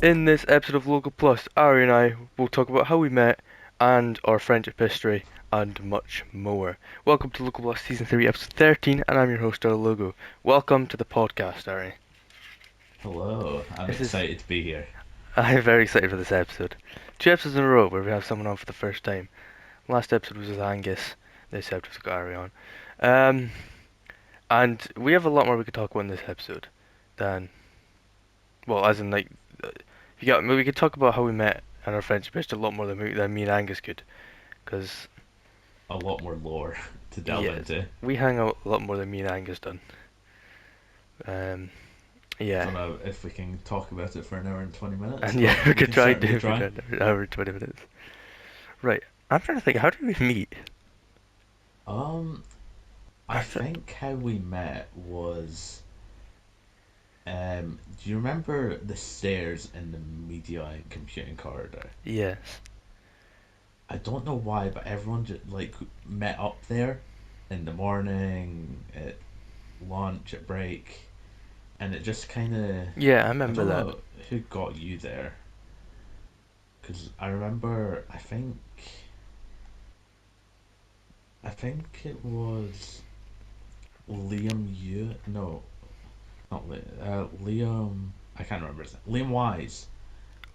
In this episode of Local Plus, Ari and I will talk about how we met and our friendship history and much more. Welcome to Local Plus Season 3, Episode 13, and I'm your host, Our Logo. Welcome to the podcast, Ari. Hello, I'm This is excited to be here. I'm very excited for this episode. Two episodes in a row where we have someone on for the first time. Last episode was with Angus. This episode we've got Ari on. Um, and we have a lot more we could talk about in this episode than, well, as in like, you got. We could talk about how we met and our friendship history a lot more than me and Angus could. Because, A lot more lore to delve yeah, into. we hang out a lot more than me and Angus done. Um, I yeah. don't know if we can talk about it for an hour and 20 minutes, And yeah, but we we could can try certainly doing try. it in hour 20 minutes. Right. I'm trying to think, how did we meet? Um, I I th- think how we met was. Do you remember the stairs in the media and computing corridor? yes. I don't know why, but everyone just like met up there in the morning, at lunch, at break, and it just kind of. Yeah, I I remember don't that. know who got you there. Because I remember, I think it was Liam Yu. No, not Liam. I can't remember his name. Liam Wise.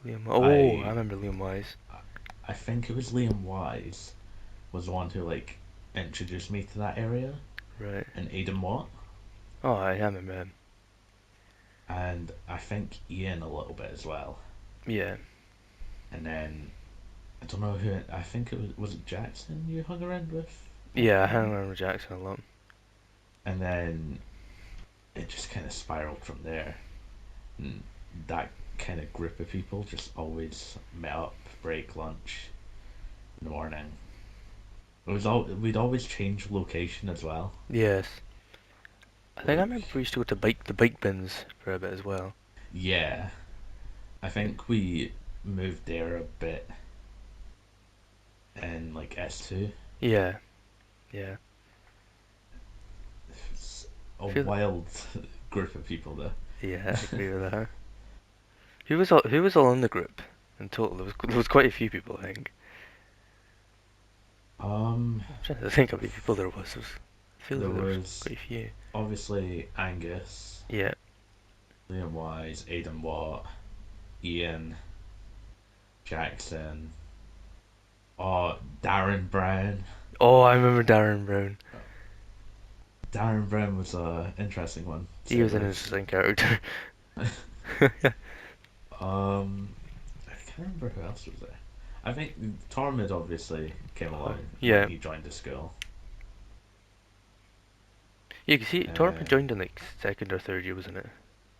Liam. Oh, I I remember Liam Wise. I think it was Liam Wise was the one who like introduced me to that area, Right. and Aidan Watt, Oh, I remember him. and I think Ian a little bit as well. Yeah. And then I don't know who. I think it was it Jackson you hung around with at the Yeah, I hang time, around with Jackson a lot. and then it just kind of spiraled from there. And that kind of group of people just always met up, break lunch in the morning. We'd always change location as well. Yes. I think I Like remember we used to go to the bike bins for a bit as well. yeah, I think we moved there a bit in like S2. Yeah. Yeah. It's a I feel. wild group of people though. Yeah, I agree with that. Who was all in the group in total? There was quite a few people, I think. Um, I'm trying to think how many people there was. I feel there like there was was quite a few. obviously Angus, Yeah. Liam Wise, Aidan Watt, Ian, Jackson, Darren Brown. Oh, I remember Darren Brown. Darren Brown was a interesting one, to He say was the an least. interesting character. I can't remember who else was there. I think Tormund obviously came Oh, along when yeah. he joined the school. Yeah, 'cause Torben Uh, joined in like second or third year, wasn't it?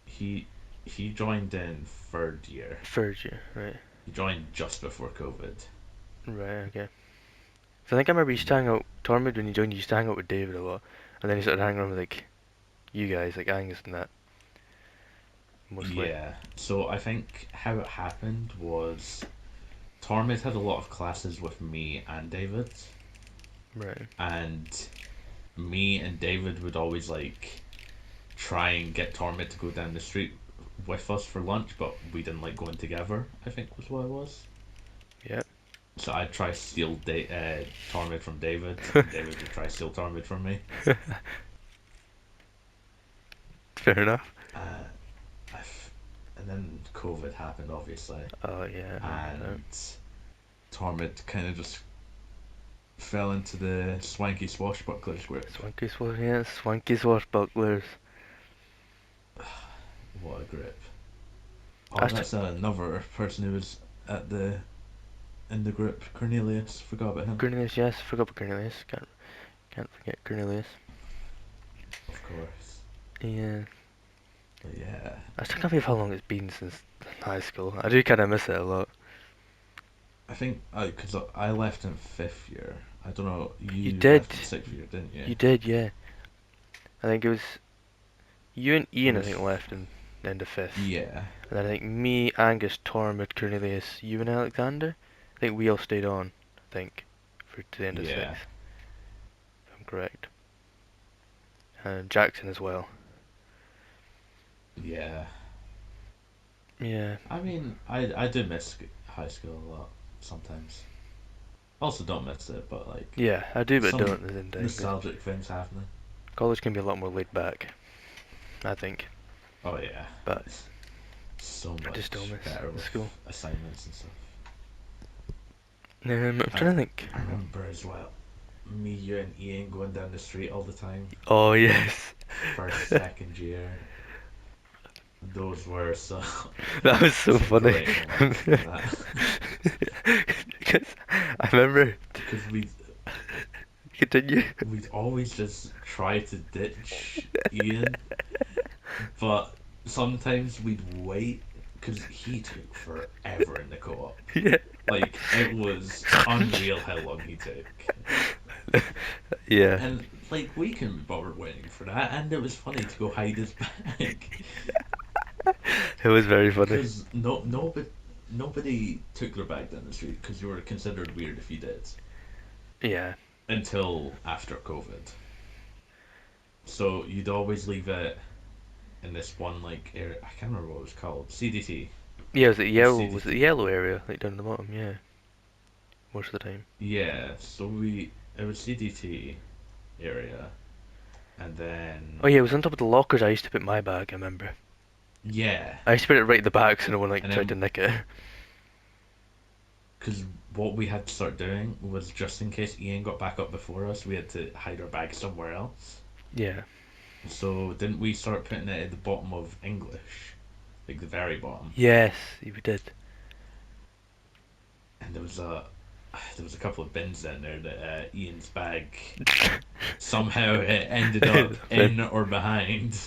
he he joined in third year. Third year, right? He joined just before COVID. Right, okay. So I think I remember he used to And hang out. Tormund when he joined, he used to hang out with David a lot, and then he started hanging around with like you guys, like Angus and that, mostly. yeah, so I think how it happened was Tormund had a lot of classes with me and David, Right. and me and David would always like try and get Tormund to go down the street with us for lunch, but we didn't like going together. I think was what it was. Yeah. So I'd try to steal Tormund from David, and David would try to steal Tormund from me. Fair enough. Uh, and then COVID happened, obviously, Oh yeah, I remember that. and Tormund kind of just fell into the swanky swashbucklers group. Swanky swashbucklers. What a grip! I Oh, was that's another person who was at the in the group. Cornelius, forgot about him. Cornelius, yes, forgot about Cornelius. Can't forget Cornelius. Of course. Yeah. But yeah, I still can't believe how long it's been since high school. I do kind of miss it a lot. I think because I left in fifth year. I don't know. You You did. left in sixth year, didn't you? You did, yeah. I think it was you and It Ian, I was. think, left in the end of fifth. Yeah, And then I think me, Angus, Tormund, Cornelius, you and Alexander. I think we all stayed on, I think, for to the end of yeah, sixth, if I'm correct. And Jackson as well. yeah. Yeah. I mean, I do miss high school a lot sometimes. Also, don't miss it, but like Yeah, I do but don't some at the same time, because nostalgic things happening. college can be a lot more laid back, I think. Oh yeah, But so I just don't much miss better the with school. assignments and stuff. I'm I trying to think. I remember as well, me, you, and Ian going down the street all the time. Oh, yes. First, second year, those were some That was so some funny. great moments. That Because I remember. because Continue. we'd always just try to ditch Ian, but sometimes we'd wait because he took forever in the co-op. Yeah. Like it was unreal how long he took. Yeah. And like we couldn't be bothered waiting for that, and it was funny to go hide his bag It was very funny. because nobody took their bag down the street because you were considered weird if you did Yeah. until after COVID. So you'd always leave it in this one like area. I can't remember what it was called. CDT. Yeah, The was it the CDT. yellow area, like down the bottom, yeah, most of the time. Yeah. So it was CDT area, and Oh then yeah, it was on top of the lockers I used to put my bag, I remember. yeah, I used to put it right at the back so no one like and tried to then nick it. because what we had to start doing was just in case Ian got back up before us, we had to hide our bag somewhere else. Yeah. So didn't we start putting it at the bottom of English, like the very bottom? Yes, we did. And there was a couple of bins in there that Ian's bag somehow it ended up Then- in or behind.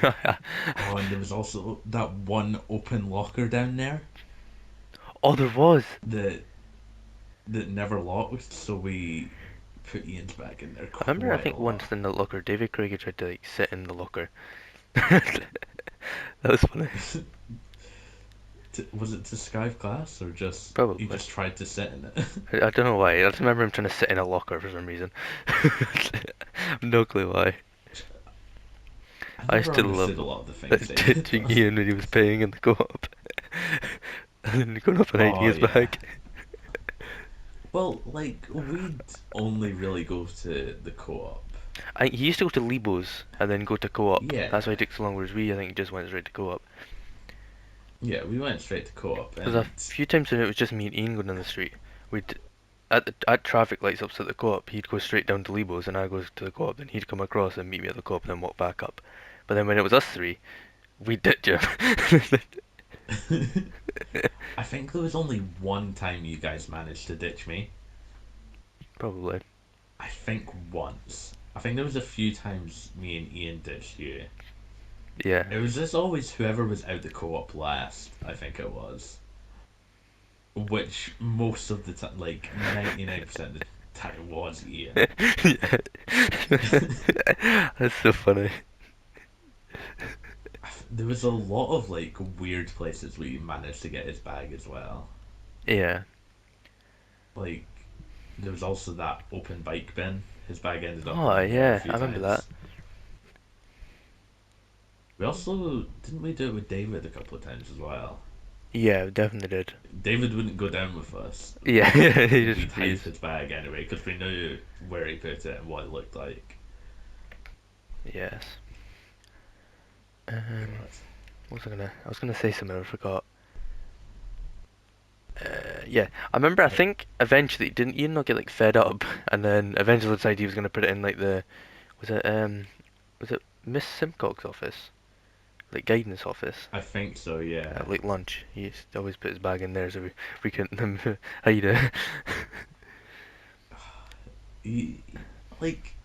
Oh, and there was also that one open locker down there Oh, there was. that never locked, so we put Ian's bag in there I remember, I quite a think once lot. in the locker, David Craig tried to like sit in the locker. That was funny. Was it to Skype class or just you Probably. just tried to sit in it? I don't know why. I just remember him trying to sit in a locker for some reason. No clue why. I I never still love understood a lot of the things they did ditching though. Ian when he was paying in the co-op. And then going up and hiding Oh his yeah. bag. Well, like we'd only really go to the co-op. He used to go to Lebo's and then go to co-op. That's why Yeah, it took so long, whereas we, I think, just went straight to co-op. yeah, we went straight to co-op, There's a and few times when it was just me and Ian going down the street. We'd at traffic lights up at the co-op, he'd go straight down to Lebo's and I'd go to the co-op. Then he'd come across and meet me at the co-op and then walk back up. But then when it was us three, we'd ditch him. I think there was only one time you guys managed to ditch me. Probably. I think once. I think there was a few times me and Ian ditched you. Yeah. It was just always whoever was out the co-op last. I think it was. Which most of the time, like 99% of the time, was Ian. Yeah. That's so funny. There was a lot of like weird places where you managed to get his bag as well. Yeah. Like there was also that open bike bin. His bag ended up Oh, in there a yeah. few I remember that. times. We also didn't we do it with David a couple of times as well. Yeah, we definitely did. David wouldn't go down with us, Yeah, but he just we'd hide refused. his bag anyway because we knew where he put it and what it looked like. Yes. Um, God. what was I gonna? I was gonna say something. I forgot. Yeah, I remember. I I, think eventually didn't Ian not get like fed up, and then eventually decided he was gonna put it in like the was it was it Miss Simcock's office, like guidance office I think so, yeah. at like lunch. He used to always put his bag in there so we couldn't hide it. He, like,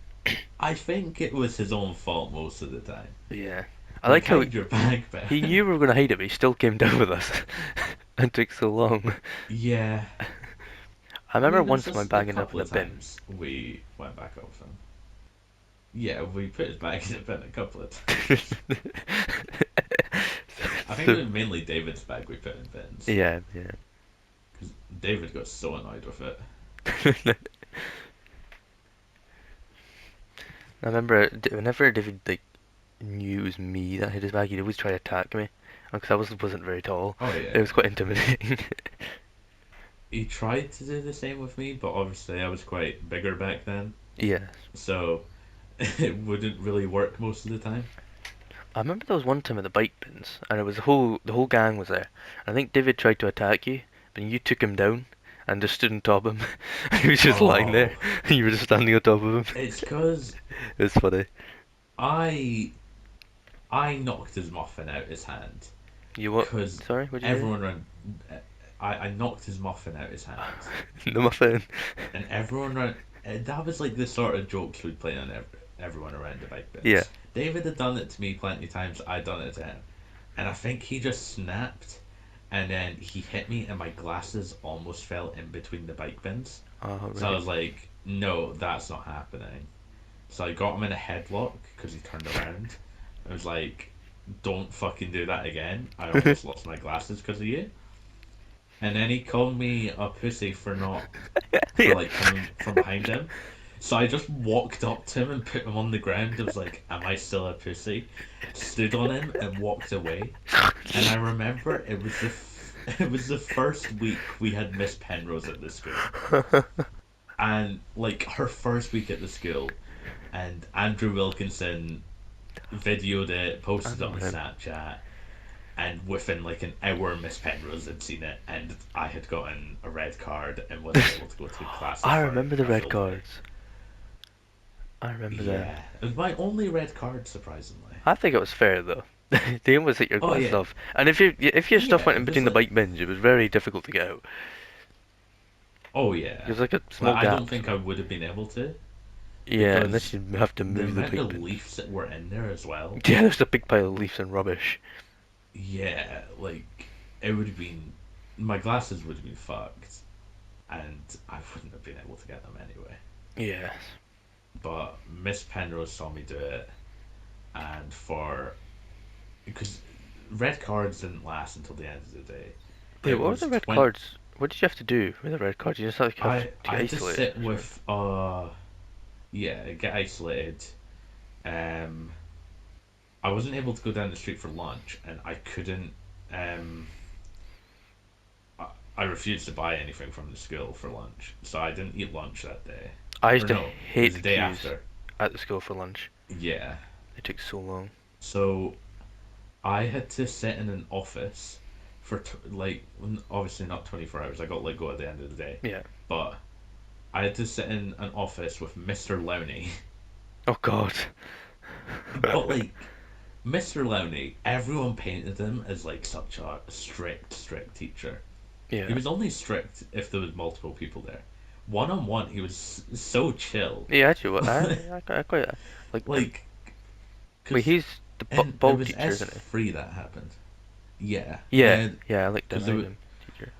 I think it was his own fault most of the time. Yeah, I Like, like how hide your bag he back. knew we were gonna hide it, but he still came down with us, and took so long. Yeah. I I remember mean, there was once my just a bag ended up in couple the of bin. times we went back up with him. Yeah, we put his bag in the bin a couple of times. I think it So, was mainly David's bag we put in bins. yeah, yeah. Because David got so annoyed with it. I remember whenever David like knew it was me that hid his bag, he'd always try to attack me, because wasn't very tall. Oh It yeah. was quite intimidating. He tried to do the same with me, but obviously I was quite bigger back then, Yes. so it wouldn't really work most of the time. I remember there was one time at the bike bins, and it was the whole gang was there. I think David tried to attack you, but you took him down and just stood on top of him. He was just lying there, Oh, and you were just standing on top of him. it's because It was funny. I I knocked his muffin out his hand You what? because Sorry, what did you everyone around. I knocked his muffin out his hand, say? The muffin. and everyone around. That was like the sort of jokes we'd play on everyone around the bike Yeah. bins. David had done it to me plenty of times. I'd done it to him, and I think he just snapped, and then he hit me, and my glasses almost fell in between the bike bins. Oh, So I right. was like, "No, that's not happening." So I got him in a headlock because he turned around. I was like, "Don't fucking do that again." I almost lost my glasses because of you. And then he called me a pussy for not for Yeah. like coming from behind him. So I just walked up to him and put him on the ground. I was like, "Am I still a pussy?" Stood on him and walked away. And I remember it was the first week we had Miss Penrose at the school, and like her first week at the school, and Andrew Wilkinson videoed it, I posted it on remember him. Snapchat, and within like an hour, Miss Penrose had seen it, and I had gotten a red card and wasn't able to go to classes I for remember the a red full day. cards. I remember them. Yeah, it was my only red card, surprisingly. I think it was fair though. They almost hit your Oh glasses yeah, off, and if your stuff yeah, went in it was between the like, bike bins, it was very difficult to get out. oh It yeah, was like a like small I don't gap, think I so would have been able to yeah, unless because you have to the move the amount bike of bins. leaves that were in there as well. Yeah, there's a big pile of leaves and rubbish. Yeah, like it would have been, my glasses would have been fucked, and I wouldn't have been able to get them anyway. Yes. But Miss Penrose saw me do it, and for because red cards didn't last until the end of the day. Wait, It what were the was red 20. cards? What did you have to do with the red cards? You just like have I to I get had to isolated. sit That's right. with yeah, get isolated. Um, I wasn't able to go down the street for lunch, and I couldn't. Um, I, I refused to buy anything from the school for lunch, so I didn't eat lunch that day. I Or used to no, it was hate the the day queues after. at the school for lunch. Yeah. They took so long. So I had to sit in an office for like obviously not 24 hours. I got let go at the end of the day, Yeah. but I had to sit in an office with Mr. Lowney. Oh God. But like Mr. Lowney, everyone painted him as like such a strict teacher. He Yeah. was only strict if there was multiple people there. One on one, he was so chill. Yeah, actually, what I quite like him. Like, Wait, cause he's the and it bald was teacher, S isn't he? three that happened. Yeah, Yeah. and Yeah, I liked him. because I liked him, teacher.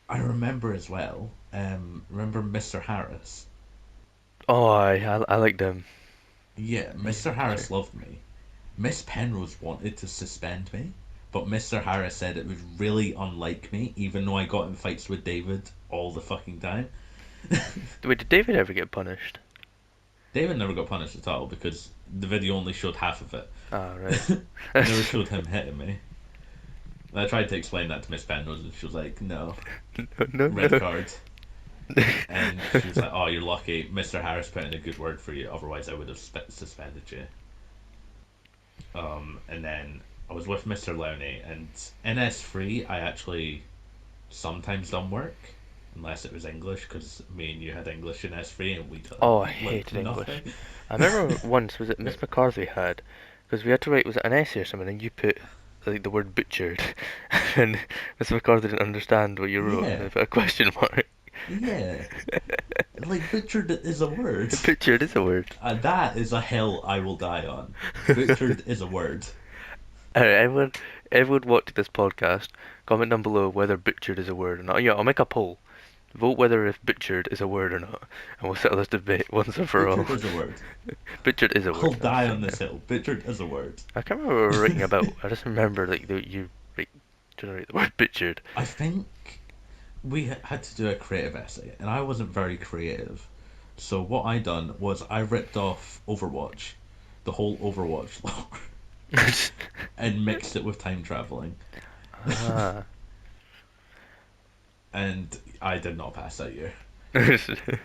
I remember as well. Remember Mr. Harris? Oh, I liked him. Yeah, He's a Mr. good teacher. Harris loved me. Miss Penrose wanted to suspend me, but Mr. Harris said it was really unlike me, even though I got in fights with David all the fucking time. Wait, did David ever get punished? David never got punished at all because the video only showed half of it. Ah, right. It never showed him hitting me. And I tried to explain that to Miss Penrose, and she was like, "No, No, red no. card." And she was like, "Oh, you're lucky. Mr. Harris put in a good word for you. Otherwise, I would have suspended you." And then I was with Mr. Lowney, and in S3, I actually sometimes done work, unless it was English, because me and you had English in S3, and we done Oh, I like hated English. nothing. I remember once, was it Miss McCarthy had, because we had to write, was it an essay or something, and you put like the word butchered, and Miss McCarthy didn't understand what you wrote, and they Yeah, put a question mark. yeah. Like butchered is a word. Butchered is a word. That is a hill I will die on. Butchered is a word. Alright, everyone watching this podcast, comment down below whether butchered is a word or not. Yeah, I'll make a poll. Vote whether if butchered is a word or not, and we'll settle this debate once and for all. Butchered is a word. Butchered is a I'll word. That's die fine. on Yeah. this hill. Butchered is a word. I can't remember what we were writing about. I just remember like you like generate the word butchered. I think we had to do a creative essay, and I wasn't very creative. So what I done was I ripped off Overwatch, the whole Overwatch lore. and mixed it with time traveling. Ah. And I did not pass that year.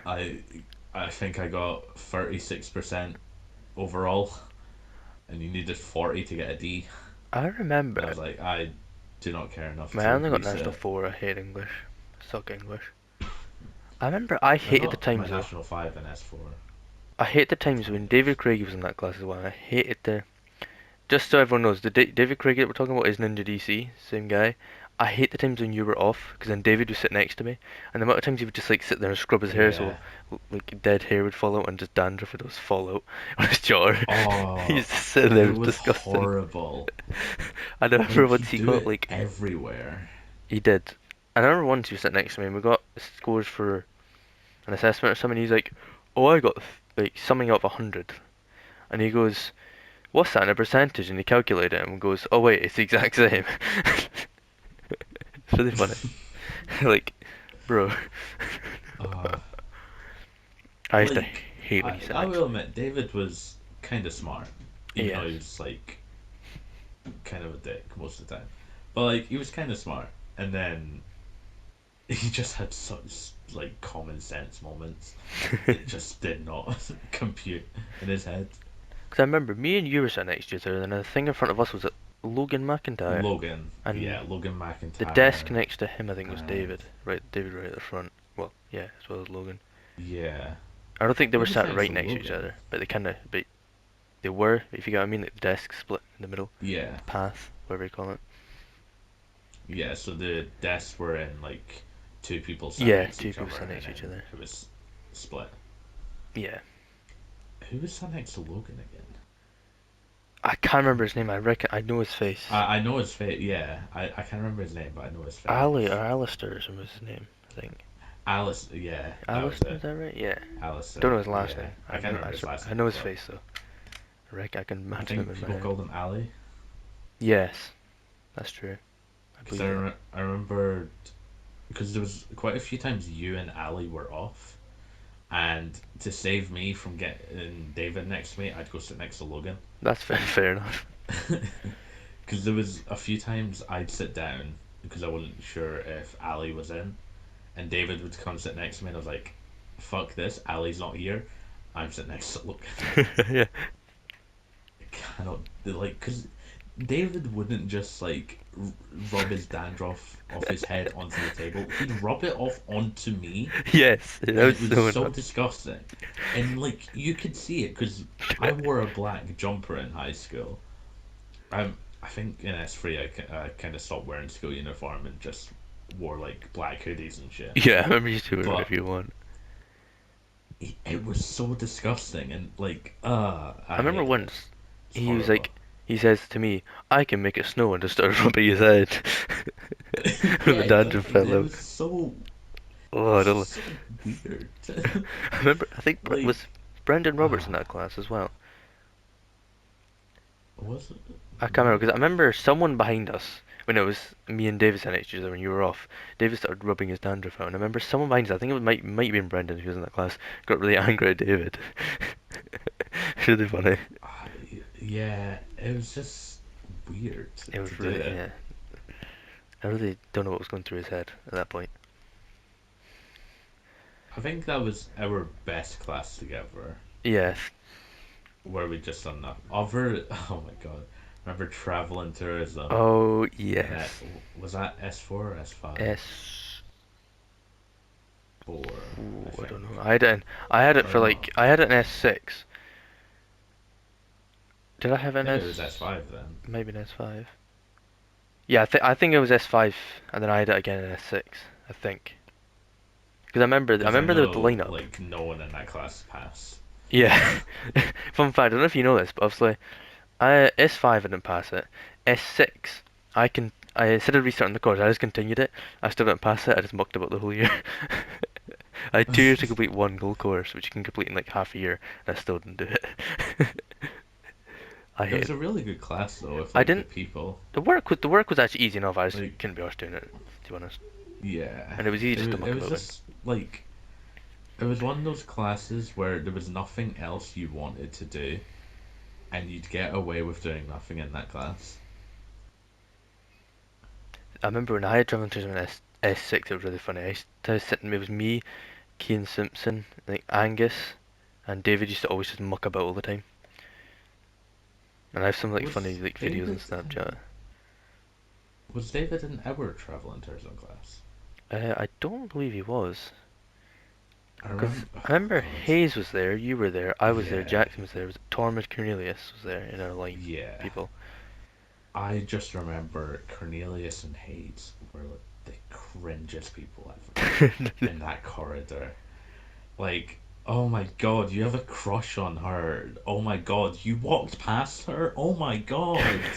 I I think I got 36% overall, and you needed 40 to get a D. I And I remember. was like, I do not care enough Man, I to only got National reset. 4. I hate English. Suck English. I remember I I hated the got my times though. National 5 and S4. I hate the Oh, times tell me when yours. David Craig was in that class as well. I hated the. Just so everyone knows, the David Craig that we're talking about is Ninja DC, same guy. I hate the times when you were off, because then David would sit next to me, and the amount of times he would just like sit there and scrub his hair so Yeah. like dead hair would fall out and just dandruff would just fall out on his jaw. Oh, He's just sitting there, it it was was disgusting. horrible. I remember Like, once he'd he do got it like everywhere. he did. And I remember once he was sitting next to me and we got scores for an assessment or something. He's like, "Oh, I got like something out of 100," and he goes, "What's that in a percentage?" And he calculated it and goes, "Oh wait, it's the exact same." It's really funny. Like, bro, Uh, I used to like, hate when he sat I next will to me. admit, David was kind of smart, even though Yes. he was, like, kind of a dick most of the time. But, like, he was kind of smart. And then he just had such, like, common sense moments that just did not compute in his head. Because I remember me and you were sitting next to each other, and the thing in front of us was Logan McIntyre, Logan, and yeah, Logan the desk McIntyre, next to him I think was and David. Right, David right at the front. Well, yeah, as well as Logan. yeah, I don't think they who were was sat next right to next to each Logan? other, but they were, if you get what I mean, like the desk split in the middle, Yeah, the path, whatever you call it. yeah. So the desks were in like two people sat Yeah, next to two each people other, sat and next to each then other. it was split. Yeah, Who was sat next to Logan again? I can't remember his name. I reckon I know his face. I know his face. Yeah, I can't remember his name, but I know his Ali or face. Alistair was his name, I think. Alice. Yeah, that was Alistair, it. is that right? Yeah. I don't Alistair. know his last Yeah, name. I can't remember his last I know name, his but face though. I can I imagine him think in my people head. called him Ali Yes, that's true. I because believe that. I remember because there was quite a few times you and Ali were off, and to save me from getting David next to me, I'd go sit next to Logan. That's fair enough. Because there was a few times I'd sit down because I wasn't sure if Ali was in, and David would come sit next to me, and I was like, "Fuck this, Ali's not here. I'm sitting next to Logan." Yeah. I cannot like because David wouldn't just like rub his dandruff off his head onto the table. He'd rub it off onto me, Yes, that and was it was so so annoying. disgusting. And like you could see it because I wore a black jumper in high school. I think in S3 I kind of stopped wearing school uniform and just wore like black hoodies and shit. Yeah, I remember you used to do But whatever you want. it was so disgusting and like I I remember hated it. once It's he was horrible. like, he says to me, "I can make it snow," and just started rubbing his head. And Yeah, the dandruff exactly. fell It out. was so Oh, I it's don't. just so weird. I remember. I think was Like Brendan Roberts in ah that class as well. was it I can't remember because I maybe? remember someone behind us when it was me and David sat next to each other when you were off. David started rubbing his dandruff out, and I remember someone behind us. I think it was, might have been Brendan who was in that class. Got really angry at David. It's really funny. Ah, yeah, it was just weird It was to do really, it. yeah. I really don't know what was going through his head at that point. I think that was our best class together, Yes. where we just done that. Other, oh my god, remember travel and tourism, Oh and that yes. was that S4 or S5? S. Four, I Ooh, I don't know. think, I had it or for like. not? I had it in S6. Did I have it in Maybe it S? was S5 then. Maybe in S5. Yeah, I think it was S5, and then I had it again in S6. I think. Because I Because I remember the know lineup. like no one in that class passed. Yeah. Fun fact, I don't know if you know this, but obviously, I S5 I didn't pass it. S6, I instead of restarting the course, I just continued it. I still didn't pass it. I just mucked about the whole year. I had 2 years to complete one gold course, which you can complete in like half a year, and I still didn't do it. I It hated was it. a really good class though, with I like didn't. good people. The work was actually easy enough. I just Like couldn't be arsed doing it, to be honest. yeah, And it was easy just to it muck was about with. just like it was one of those classes where there was nothing else you wanted to do, and you'd get away with doing nothing in that class. I remember when I had travelling to an S6, it was really funny. I was sitting, it was me, Keane Simpson, like Angus, and David used to always just muck about all the time. And I have some like funny Was like videos on David Snapchat. was David in our travel and tourism class? I don't believe he was. I Because remember. I Oh remember God. Hayes was there, you were there, I was there, Yeah, Jackson was there, was it Tormund Cornelius was there in our line yeah. people. I just remember Cornelius and Hayes were like the cringiest people ever in that corridor. Like, oh my god, you have a crush on her. Oh my god, you walked past her. Oh my god.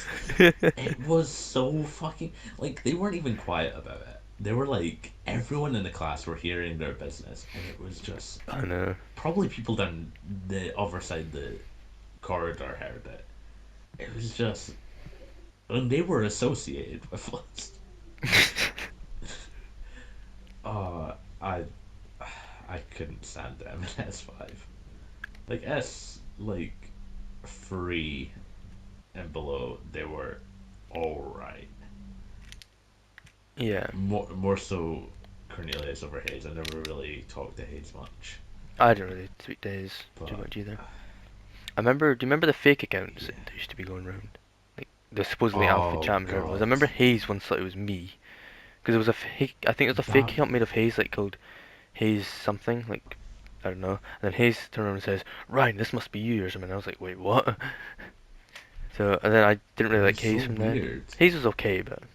It was so fucking. Like, they weren't even quiet about it. They were like, everyone in the class were hearing their business, and it was just. I know. Probably people down the other side of the corridor heard it. It was just. And they were associated with us. Oh, I couldn't stand them in S5. Like, like, 3 and below, they were alright. Yeah, More so Cornelius over Hayes. I never really talked to Hayes much. I didn't really tweet Hayes too But, much either. I remember, do you remember the fake accounts yeah. that used to be going around? Like, the supposedly Alfie Oh, Chapman, whoever it was. I God. remember Hayes once thought it was me. Because it was a fake, I think it was a fake That. account made of Hayes, like called Hayes something, like, I don't know. And then Hayes turned around and says, Ryan, this must be you or something. And I was like, wait, what? So, and then I didn't It really was like so Hayes from then. weird. Hayes was okay, but I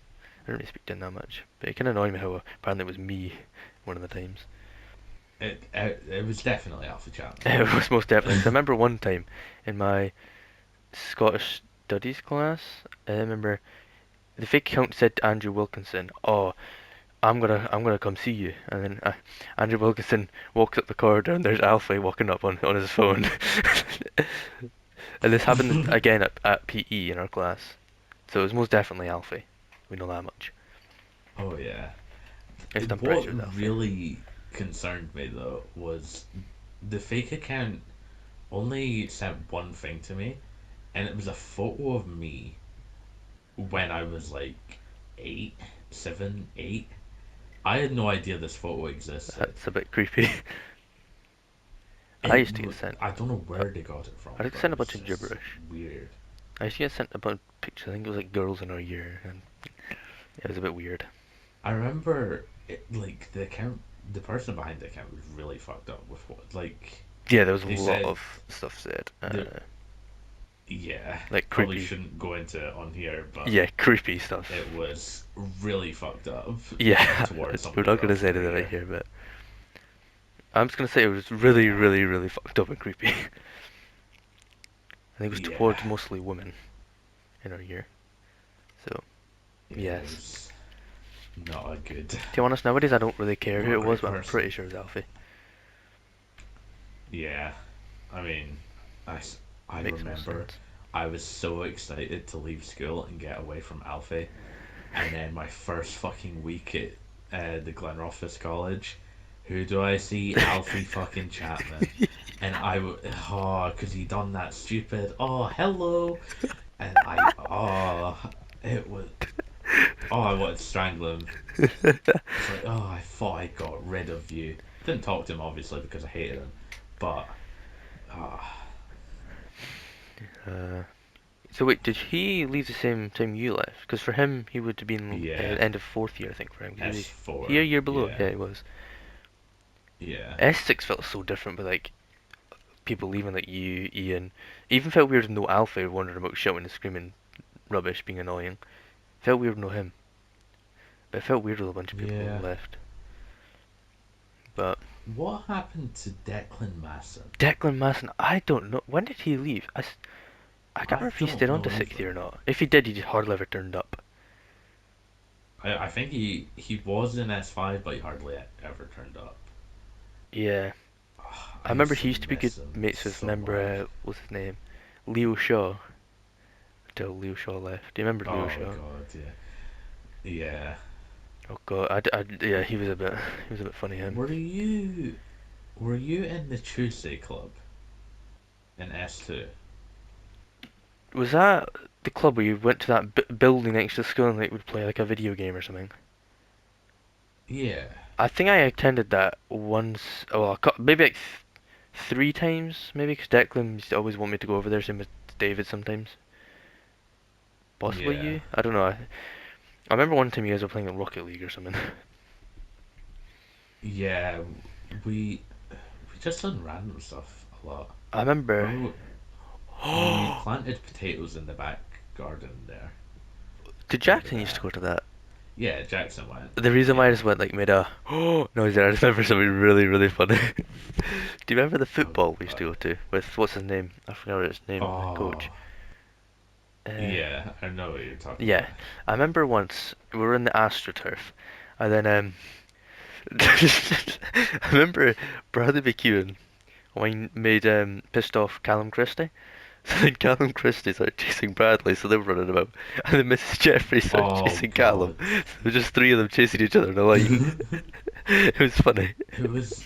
didn't really speak to him that much. But it kind of annoyed me how apparently it was me one of the times. It was definitely Alpha Chapman. It was most definitely, because I remember one time in my Scottish Studies class, I remember the fake account said to Andrew Wilkinson, "Oh, I'm gonna come see you," and then Andrew Wilkinson walks up the corridor and there's Alfie walking up on his phone. And this happened again at PE in our class, so it was most definitely Alfie. We know that much. Oh, yeah. At least I'm pretty What sure it's Alfie. really concerned me, though, was the fake account only sent one thing to me, and it was a photo of me when I was like 8, 7, 8. I had no idea this photo existed. That's a bit creepy. I used to get sent. I don't know uh, where they got it from, I got but sent it a was bunch of just gibberish. weird. I used to get sent a bunch of pictures. I think it was like girls in our year, and it was a bit weird. I remember like the person behind the account was really fucked up with what like Yeah, there was a they lot said. of stuff said. The Yeah, Like probably creepy. shouldn't go into it on here, but Yeah, creepy stuff. it was really fucked up Yeah, towards we're somebody not of our gonna say anything right career. here, but I'm just gonna say it was really, Yeah, really, really fucked up and creepy. I think it was yeah, towards mostly women in our year. So yeah. It yes. was not a good, To be honest, nowadays I don't really care who not a it was, great but I'm pretty person. sure it was Alfie. Yeah, I mean, I Makes most remember sense. I was so excited to leave school and get away from Alfie, and then my first fucking week at the Glenrothes College, who do I see? Alfie fucking Chapman. And oh, because he done that stupid, oh, hello. And it was, oh, I wanted to strangle him. It's like, oh, I thought I got rid of you. Didn't talk to him, obviously, because I hated him. But, ah, uh, so wait, did he leave the same time you left? Because for him, he would have been yeah, end of fourth year, I think, for him. 'Cause he a S4, year below? yeah, Yeah, he was. yeah. S6 felt so different, but like people leaving like you, Ian. It even felt weird with no Alfie wandering about shouting and screaming rubbish, being annoying. Felt weird with no him, but it felt weird with a bunch of people Yeah. left. But What happened to Declan Masson? Declan Masson, I don't know. When did he leave? I can't I remember if he don't stayed on to know sixth either. year or not. If he did, he just hardly ever turned up. I think he was in S5, but he hardly ever turned up. Yeah, I I remember used he to used to be good miss him mates with. so Remember, much. what's his name? Leo Shaw. Until Leo Shaw left. Do you remember Leo Oh Shaw? god, yeah, yeah. Oh god, yeah, he was a bit, he was a bit funny him. Were you were you in the Tuesday Club in S2? Was that the club where you went to that building next to the school and like would play like a video game or something? Yeah, I think I attended that once. Well, maybe like 3 times, maybe because Declan used to always want me to go over there. Same with David sometimes. Possibly yeah, you. I don't know. I remember one time you guys were playing at Rocket League or something. yeah. We just done random stuff a lot. I remember. Remember we planted potatoes in the back garden there. Did Remember Jackson used to that? go to that? Yeah, Jackson went. The reason why I Yeah. just went like made a noise there, I just remember something really, really funny. Do you remember the Oh football we used to God. go to with what's his name? I forgot his name. The coach. Oh, Uh, yeah. I know what you're talking yeah, about. I remember once we were in the AstroTurf, and then I remember Bradley McEwen when made pissed off Callum Christie. So then Callum Christie started chasing Bradley, so they were running about, and then Mrs. Jeffrey started Oh chasing Callum. God. So there were just three of them chasing each other in a line. It was funny. It was.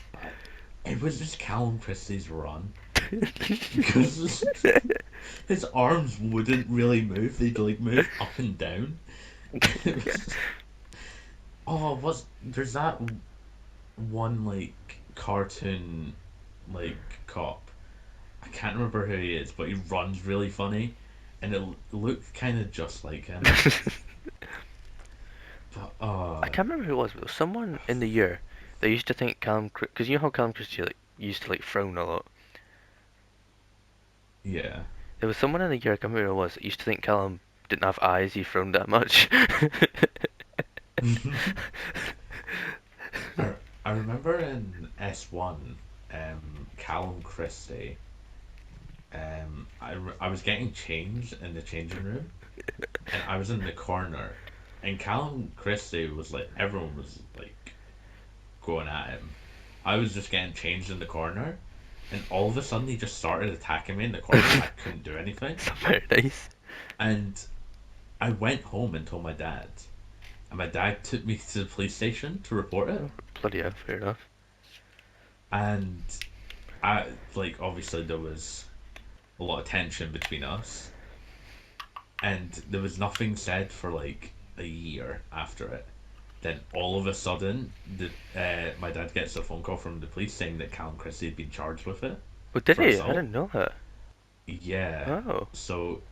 It was just Callum Christie's run because his arms wouldn't really move. They'd like move up and down. It was, oh, was there's that one like cartoon like cop. I can't remember who he is, but he runs really funny, and it looked kind of just like him. But I can't remember who it was, but there was someone in the year that used to think because you know how Callum Christie like used to like frown a lot. yeah. There was someone in the year, I can't remember who it was, that used to think Callum didn't have eyes, he frowned that much. I, I remember in S1, Callum Christie, I was getting changed in the changing room, and I was in the corner, and Callum Christie was like, everyone was like going at him. I was just getting changed in the corner, and all of a sudden he just started attacking me in the corner, and I couldn't do anything. It's not very nice. And I went home and told my dad, and my dad took me to the police station to report it. Oh, bloody hell, fair enough. And I like obviously there was a lot of tension between us, and there was nothing said for like a year after it. Then all of a sudden, my dad gets a phone call from the police saying that Callum Christie had been charged with it Oh, did for he? I assault. didn't know that. Yeah, Oh. so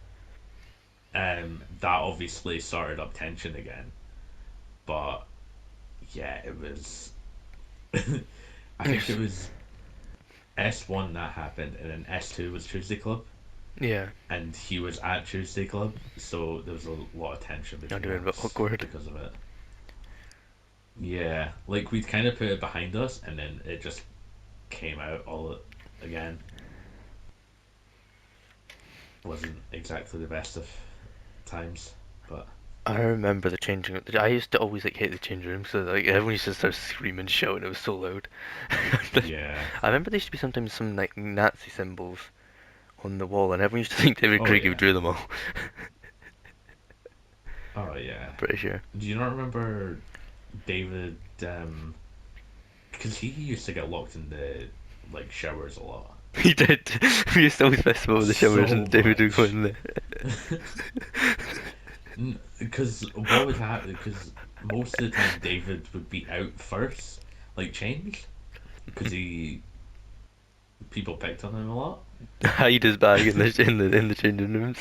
that obviously started up tension again. But yeah, it was. I think it Yes. was S1 that happened, and then S2 was Tuesday Club, Yeah, and he was at Tuesday Club, so there was a lot of tension I'm between doing a bit us awkward. because of it. Yeah, like we'd kind of put it behind us, and then it just came out all again. Wasn't exactly the best of times, but I remember the changing room. I used to always like hate the changing room, so like everyone used to start screaming, shouting. It was so loud. yeah. I remember there used to be sometimes some like Nazi symbols on the wall, and everyone used to think David Oh Craigie yeah. drew them all. Oh yeah. I'm pretty sure. Do you not remember David? Because he used to get locked in the like showers a lot. He did. We used to always mess him up with the showers, So and David would go much. in there. Because what would happen? Because most of the time David would be out first, like changed, because he people picked on him a lot. Hide his bag in the changing rooms.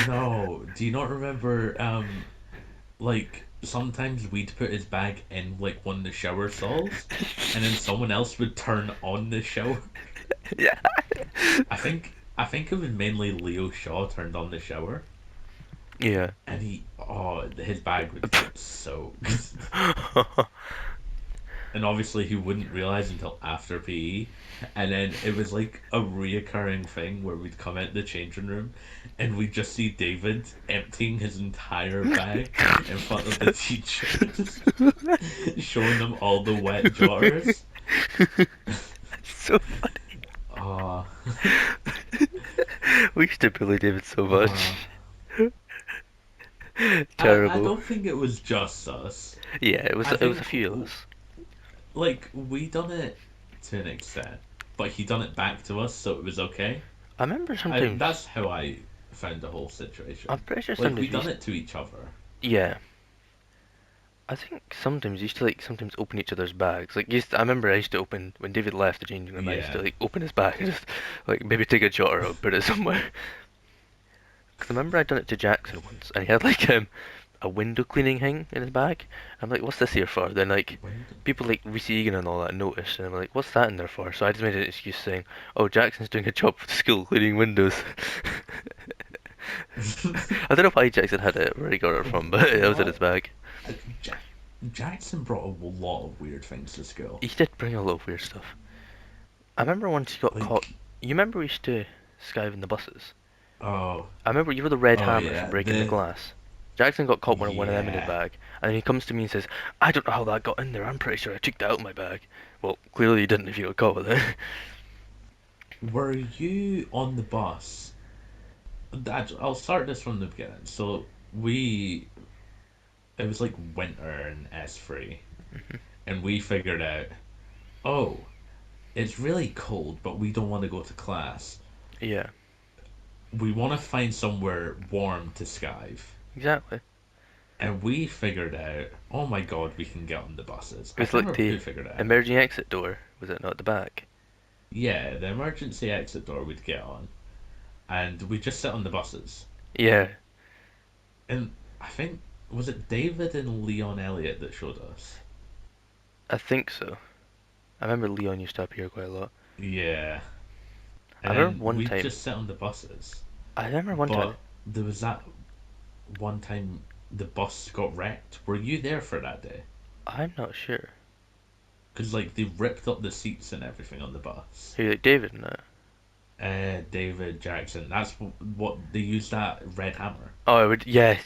No, do you not remember? Like sometimes we'd put his bag in like one of the shower stalls, and then someone else would turn on the shower. Yeah. I think it was mainly Leo Shaw turned on the shower, Yeah. and his bag would get soaked. And obviously he wouldn't realize until after PE, and then it was like a reoccurring thing where we'd come out the changing room, and we'd just see David emptying his entire bag in front of the teachers, showing them all the wet jars. So funny. Uh, We used to bully David so uh, much. I Terrible. don't think it was just us. Yeah, it was I it was a think few of us. like we done it to an extent, but he done it back to us, so it was okay. I remember I sometimes. that's how I found the whole I'm situation. pretty sure Like we sometimes we done used. it to each other. Yeah, I think sometimes we used to like sometimes open each other's bags. Like used to, I remember I used to open when David left the changing room. I used Yeah. to like open his bag and just like maybe take a shot or put it somewhere. Because I remember I'd done it to Jackson once, and he had like a window cleaning thing in his bag. I'm like, what's this here for? Then like When people like Reese Egan and all that noticed, and I'm like, what's that in there for? So I just made an excuse saying, oh, Jackson's doing a job for the school cleaning windows. I don't know why Jackson had it, where he got it from, but it was in his what? bag. Uh, Ja- Jackson brought a lot of weird things to school. He did bring a lot of weird stuff. I remember once he got caught. Like, You remember we used to skive in the buses? oh, I remember you were the red oh hammer for yeah, breaking the glass. Jackson got caught with one of them in his yeah. bag, and then he comes to me and says, I don't know how that got in there, I'm pretty sure I took that out of my bag. Well, clearly you didn't if you got caught with it. Were you on the bus? I'll start this from the beginning. So it was like winter in S3, and we figured out, oh, it's really cold, but we don't want to go to class. Yeah, We want to find somewhere warm to skive. exactly. And we figured out, oh my god, we can get on the buses. It I was can't like remember the who figured it out. emergency exit door, was it not at the back? Yeah, the emergency exit door we'd get on, and we just sit on the buses. Yeah, And I think, was it David and Leon Elliott that showed us? I think so. I remember Leon used to appear quite a lot. Yeah. I And remember then one we'd time, just sit on the buses. I remember one time, But there was that one time the bus got wrecked. Were you there for that day? I'm not sure. Because, like, they ripped up the seats and everything on the bus. Who, like David and that? David Jackson. That's what they used that red hammer. Oh, it would, yes.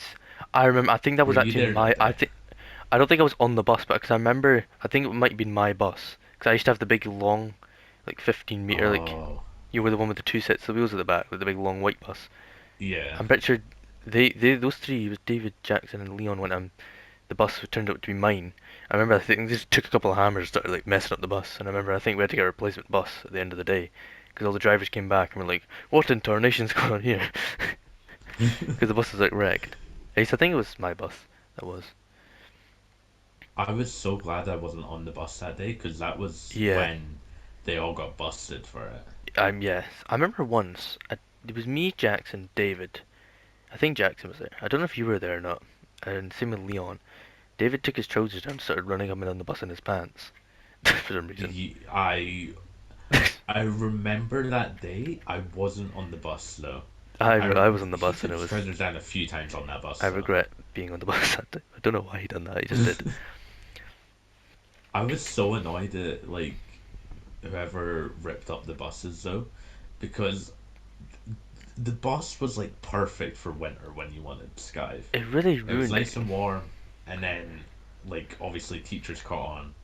I remember, I think that Were was you actually there my, that I day? think, I don't think I was on the bus, but because I remember, I think it might have been my bus. Because I used to have the big long, like 15 meter, like, Oh, you were the one with the two sets of wheels at the back, with the big long white bus. yeah. I'm pretty sure those three, it was David, Jackson, and Leon, when the bus turned out to be mine. I remember I think they just took a couple of hammers and started like messing up the bus, and I remember I think we had to get a replacement bus at the end of the day. Because all the drivers came back and were like, "What in tarnation's going on here?" Because the bus was like wrecked. At least I think it was my bus. That was. I was so glad I wasn't on the bus that day because that was Yeah. when they all got busted for it. Yes. I remember once. It was me, Jackson, David. I think Jackson was there. I don't know if you were there or not. And same with Leon. David took his trousers down and started running up and down the bus in his pants for some reason. I remember that day. I wasn't on the bus though. I was on the He bus and took it his was. trousers down a few times on that I bus though. regret being on the bus that day. I don't know why he done that. He just did. I was so annoyed at like whoever ripped up the buses though, because the bus was like perfect for winter when you wanted to skive. It really It was ruined it. nice and warm, and then like obviously teachers caught on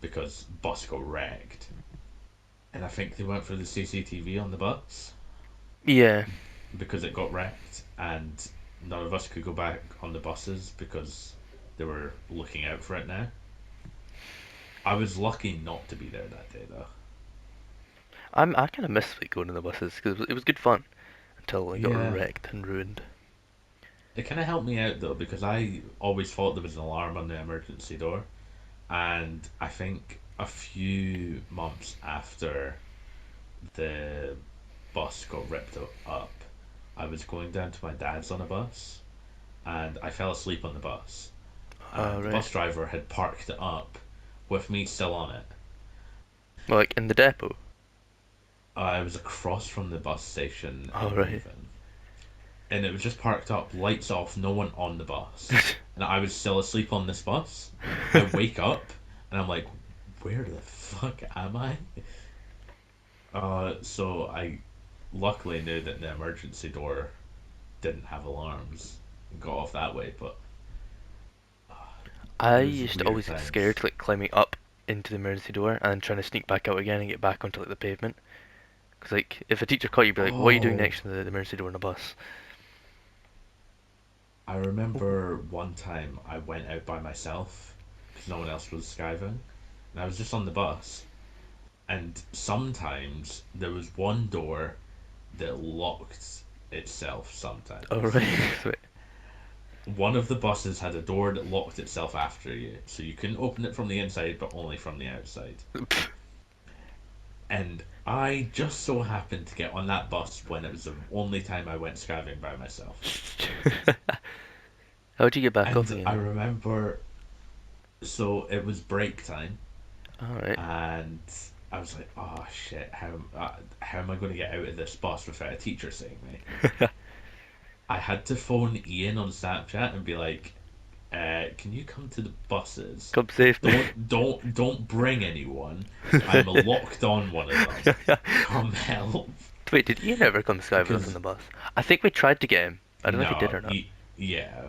because bus got wrecked, and I think they went for the CCTV on the bus Yeah. because it got wrecked, and none of us could go back on the buses because they were looking out for it now. I was lucky not to be there that day though. I kind of miss like going on the buses because it was good fun until it got Yeah, wrecked and ruined. it kind of helped me out though because I always thought there was an alarm on the emergency door, and I think a few months after the bus got ripped up, I was going down to my dad's on a bus, and I fell asleep on the bus, and the Right. bus driver had parked it up with me still on it. Well, like in the depot. I was across from the bus station All in right. Navan, and it was just parked up, lights off, no one on the bus, and I was still asleep on this bus. I wake up and I'm like, where the fuck am I? So I luckily knew that the emergency door didn't have alarms and got off that way, but I it was used to weird always get times. scared like climbing up into the emergency door and then trying to sneak back out again and get back onto like the pavement. Because like if a teacher caught you, you'd be like, "What are you doing Oh, next to the emergency door on the bus?" I Oh. remember one time I went out by myself because no one else was skiving, and I was just on the bus. And sometimes there was one door that locked itself Oh sometimes. right. Sweet. One of the buses had a door that locked itself after you, so you couldn't open it from the inside, but only from the outside. And I just so happened to get on that bus when it was the only time I went skiving by myself. How'd you get back off And I again? remember, so it was break time, All right. and I was like, "Oh shit! How am I going to get out of this bus without a teacher seeing me?" I had to phone Ian on Snapchat and be like, "Can you come to the buses? Come save me. Don't bring anyone. I'm locked on one of them. Come help." Wait, did Ian ever come sky with us on Because the bus? I think we tried to get him. I don't know if he did no, or not. yeah,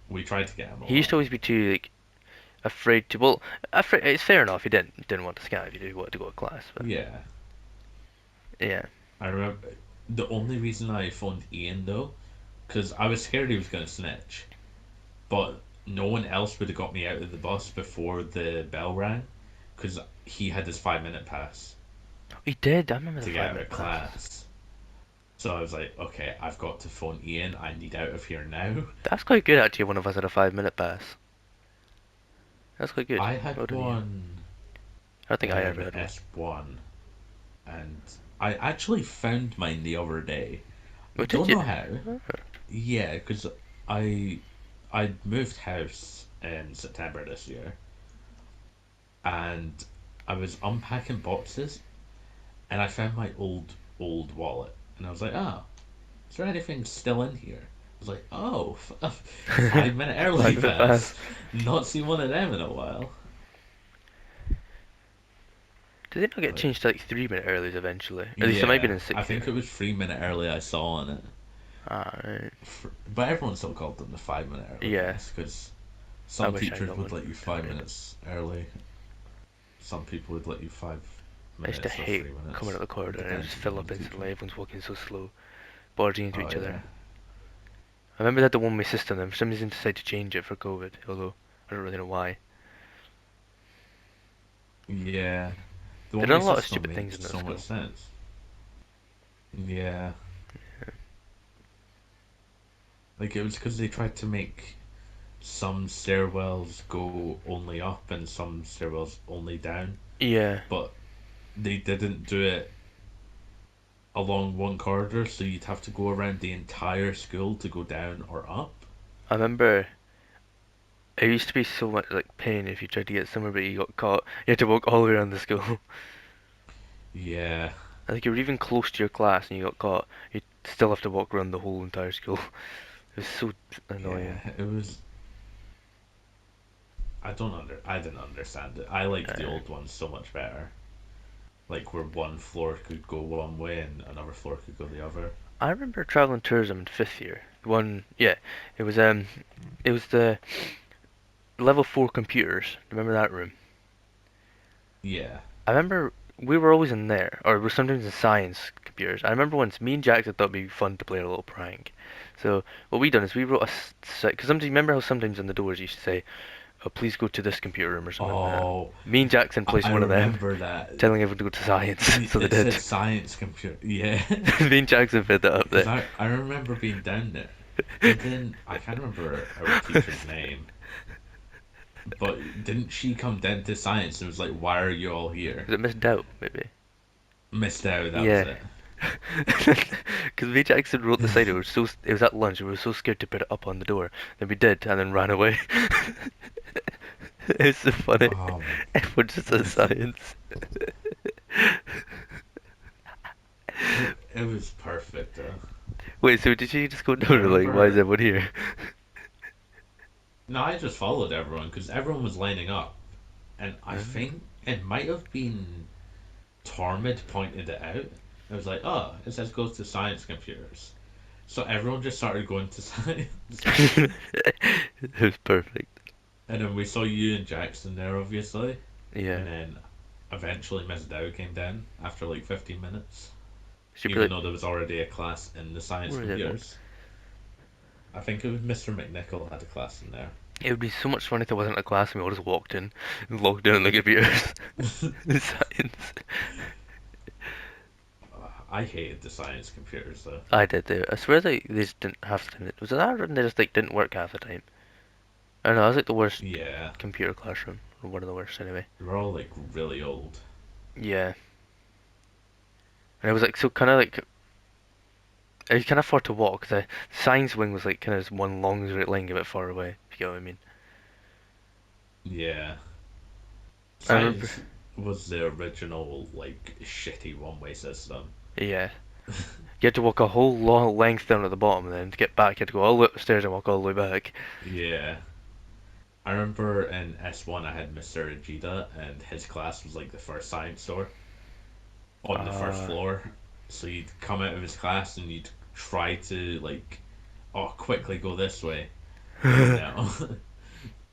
we tried to get him a He used to lot. always be too like afraid to. Well, afraid. It's fair enough. He didn't want to sky if you did want to go to class, but Yeah, yeah. I remember the only reason I phoned Ian though, because I was scared he was going to snitch, but no one else would have got me out of the bus before the bell rang, because he had his 5 minute pass He did. I remember the to get five out of minute passes. class. So I was like, okay, I've got to phone Ian. I need out of here now. That's quite good actually. One of us had a 5 minute pass. That's quite good. I had Well done, Ian. one, I don't think I ever the had one. S1, and I actually found mine the other day. Oh, did Don't you? know how. Oh, Yeah, because I I moved house in September this year, and I was unpacking boxes, and I found my old wallet, and I was like, oh, is there anything still in here? I was like, oh, 5 minute early 5 minute pass. pass. Not seen one of them in a while. Did they not get But changed to like 3 minute earlies eventually? At least it might have been yeah, in I sixth think year. it was 3 minute early I saw on it. Alright. But everyone still called them the 5 minute early Yeah. pass because I some wish I teachers got would one. let you five Alright. minutes early. Some people would let you five I used to minutes or hate three coming minutes. out the It corridor and it would just depends fill on up the teacher. instantly. Everyone's walking so slow, barging into Oh each other. yeah, I remember that the one with my sister and then for some reason decided to change it for COVID, although I don't really know why. yeah. The They one way done a lot of system stupid things makes in that so much school. sense. Yeah, like it was because they tried to make some stairwells go only up and some stairwells only down, Yeah, but they didn't do it along one corridor, so you'd have to go around the entire school to go down or up. I remember it used to be so much like pain if you tried to get somewhere but you got caught. You had to walk all the way around the school. Yeah, I think you were even close to your class and you got caught. You'd still have to walk around the whole entire school. It was so annoying. yeah. It was. I didn't understand it. I liked the Uh, old ones so much better. Like where one floor could go one way and another floor could go the other. I remember traveling tourism in fifth year. One, yeah, it was it was the level four computers. Remember that room? Yeah. I remember we were always in there, or we were sometimes in science computers. I remember once me and Jackson thought it'd be fun to play a little prank. So what we done is we wrote a because sometimes remember how sometimes on the doors you used to say, "Oh, please go to this computer room" or something like that. Oh, Me and Jackson placed I one of them, remember that. telling everyone to go to science, so they It said did. science computer. Yeah. Me and Jackson fit that up Because there. I remember being down there. But then I can't remember our teacher's name. But didn't she come down to science and was like, "Why are you all here?" Was it Miss Doubt, maybe? Missed out. That was Yeah. it. Because me and Jackson wrote the sign, it was at lunch, we were so scared to put it up on the door. Then we did, and then ran away. It's so funny. Oh my. Everyone just says science. It was perfect though. Wait, so did you just go I down and like, why is remember. everyone here? No, I just followed everyone because everyone was lining up, and I Uh, think it might have been Tormid pointed it out. It was like, "Oh, it says goes to science computers." So everyone just started going to science, it was perfect. and then we saw you and Jackson there, obviously, Yeah. and then eventually Miss Dow came down after like 15 minutes, She'd be even like, though there was already a class in the science where is everyone? computers. I think it was Mr. McNichol had a class in there. It would be so much fun if there wasn't a class and we all just walked in and logged in on the computers. Science. I hated the science computers though. I did too. I swear they just didn't have to. Was it that written? They just like didn't work half the time. I don't know. I was like the worst Yeah, computer classroom, or one of the worst anyway. they were all like really old. Yeah, and it was like so kind of like I can afford to walk. The science wing was like kind of just one long straight line a bit far away. If you get what I mean. Yeah, I remember. science was the original like shitty one-way system. Yeah, you had to walk a whole long length down at the bottom, and then to get back, you had to go all the way up the stairs and walk all the way back. Yeah, I remember in S1 I had Mr. Ajita, and his class was like the first science store on the first Uh, floor. So you'd come out of his class and you'd try to like, oh, quickly go this way. You know,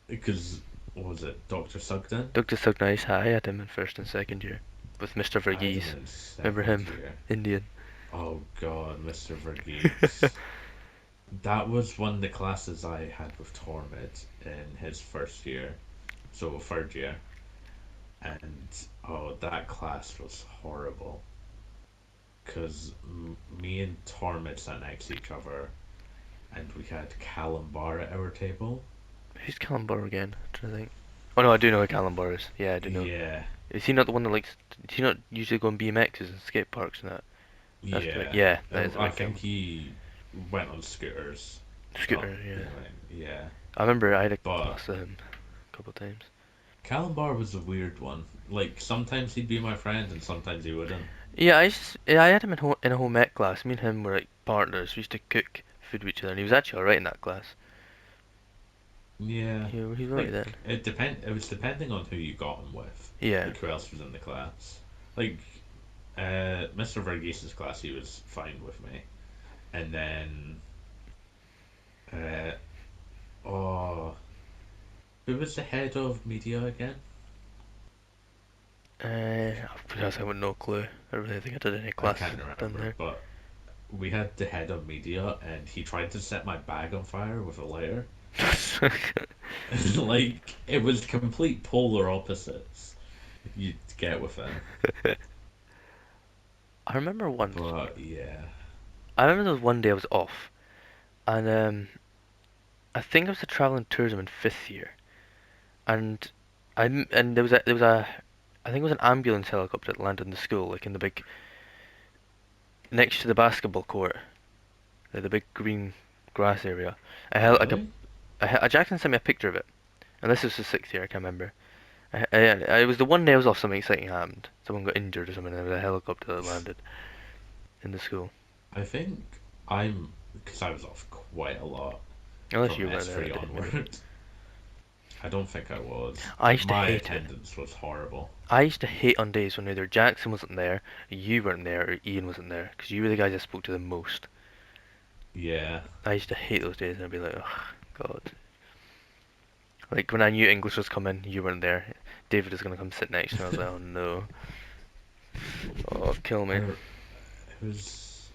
because what was it, Doctor Sugden? Dr. Sugnice, I had him in first and second year with Mr. I had him Verghese. in Remember second him? year. Indian. Oh God, Mr. Verghese. That was one of the classes I had with Tormid in his first year, so third year, and oh, that class was horrible. Cause me and Tormid sat next to each other, and we had Callum Barr at our table. Who's Calambar again? I'm trying to think. Oh no, I do know who Calambar is. Yeah, I do know. Yeah, Is he not the one that likes? Does he not usually go on BMXs and skate parks and that? That's correct. yeah. Yeah, that is the I right think Calambar. he went on scooters up Scooter. the Yeah. line. Yeah, I remember I had a but class with him a couple of times. Callum Barr was a weird one. Like sometimes he'd be my friend, and sometimes he wouldn't. Yeah, I had him in a home ec class. Me and him were like partners. We used to cook food with each other, and he was actually alright in that class. Yeah, He was alright like then. it was depending on who you got him with, Yeah. like who else was in the class. Like Mr. Verghese's class, he was fine with me, and then uh oh, who was the head of media again? To be honest, I have no clue. I don't really think I did any I class can't down remember, there. but we had the head of media, and he tried to set my bag on fire with a lighter. Like it was complete polar opposites. You'd get with him, I remember once. but yeah. I remember there was one day I was off, and I think I was a traveling tourism in fifth year, and there was a I think it was an ambulance helicopter that landed in the school, like in the big next to the basketball court, the big green grass area. I held like Really? a Jackson sent me a picture of it, and this was the sixth year. I can't remember. It was the one day I was off. Something exciting happened. Someone got injured or something. And there was a helicopter that landed in the school. I think I'm because I was off quite a lot Unless from you were there S3 that day, maybe. onward. I don't think I was. I used to My hate it. attendance was horrible. I used to hate on days when either Jackson wasn't there, you weren't there, or Ian wasn't there, because you were the guys I spoke to the most. Yeah. I used to hate those days, and I'd be like, oh, God. Like when I knew English was coming, you weren't there. David is gonna come sit next to me. I was like, oh no, oh kill me. It was.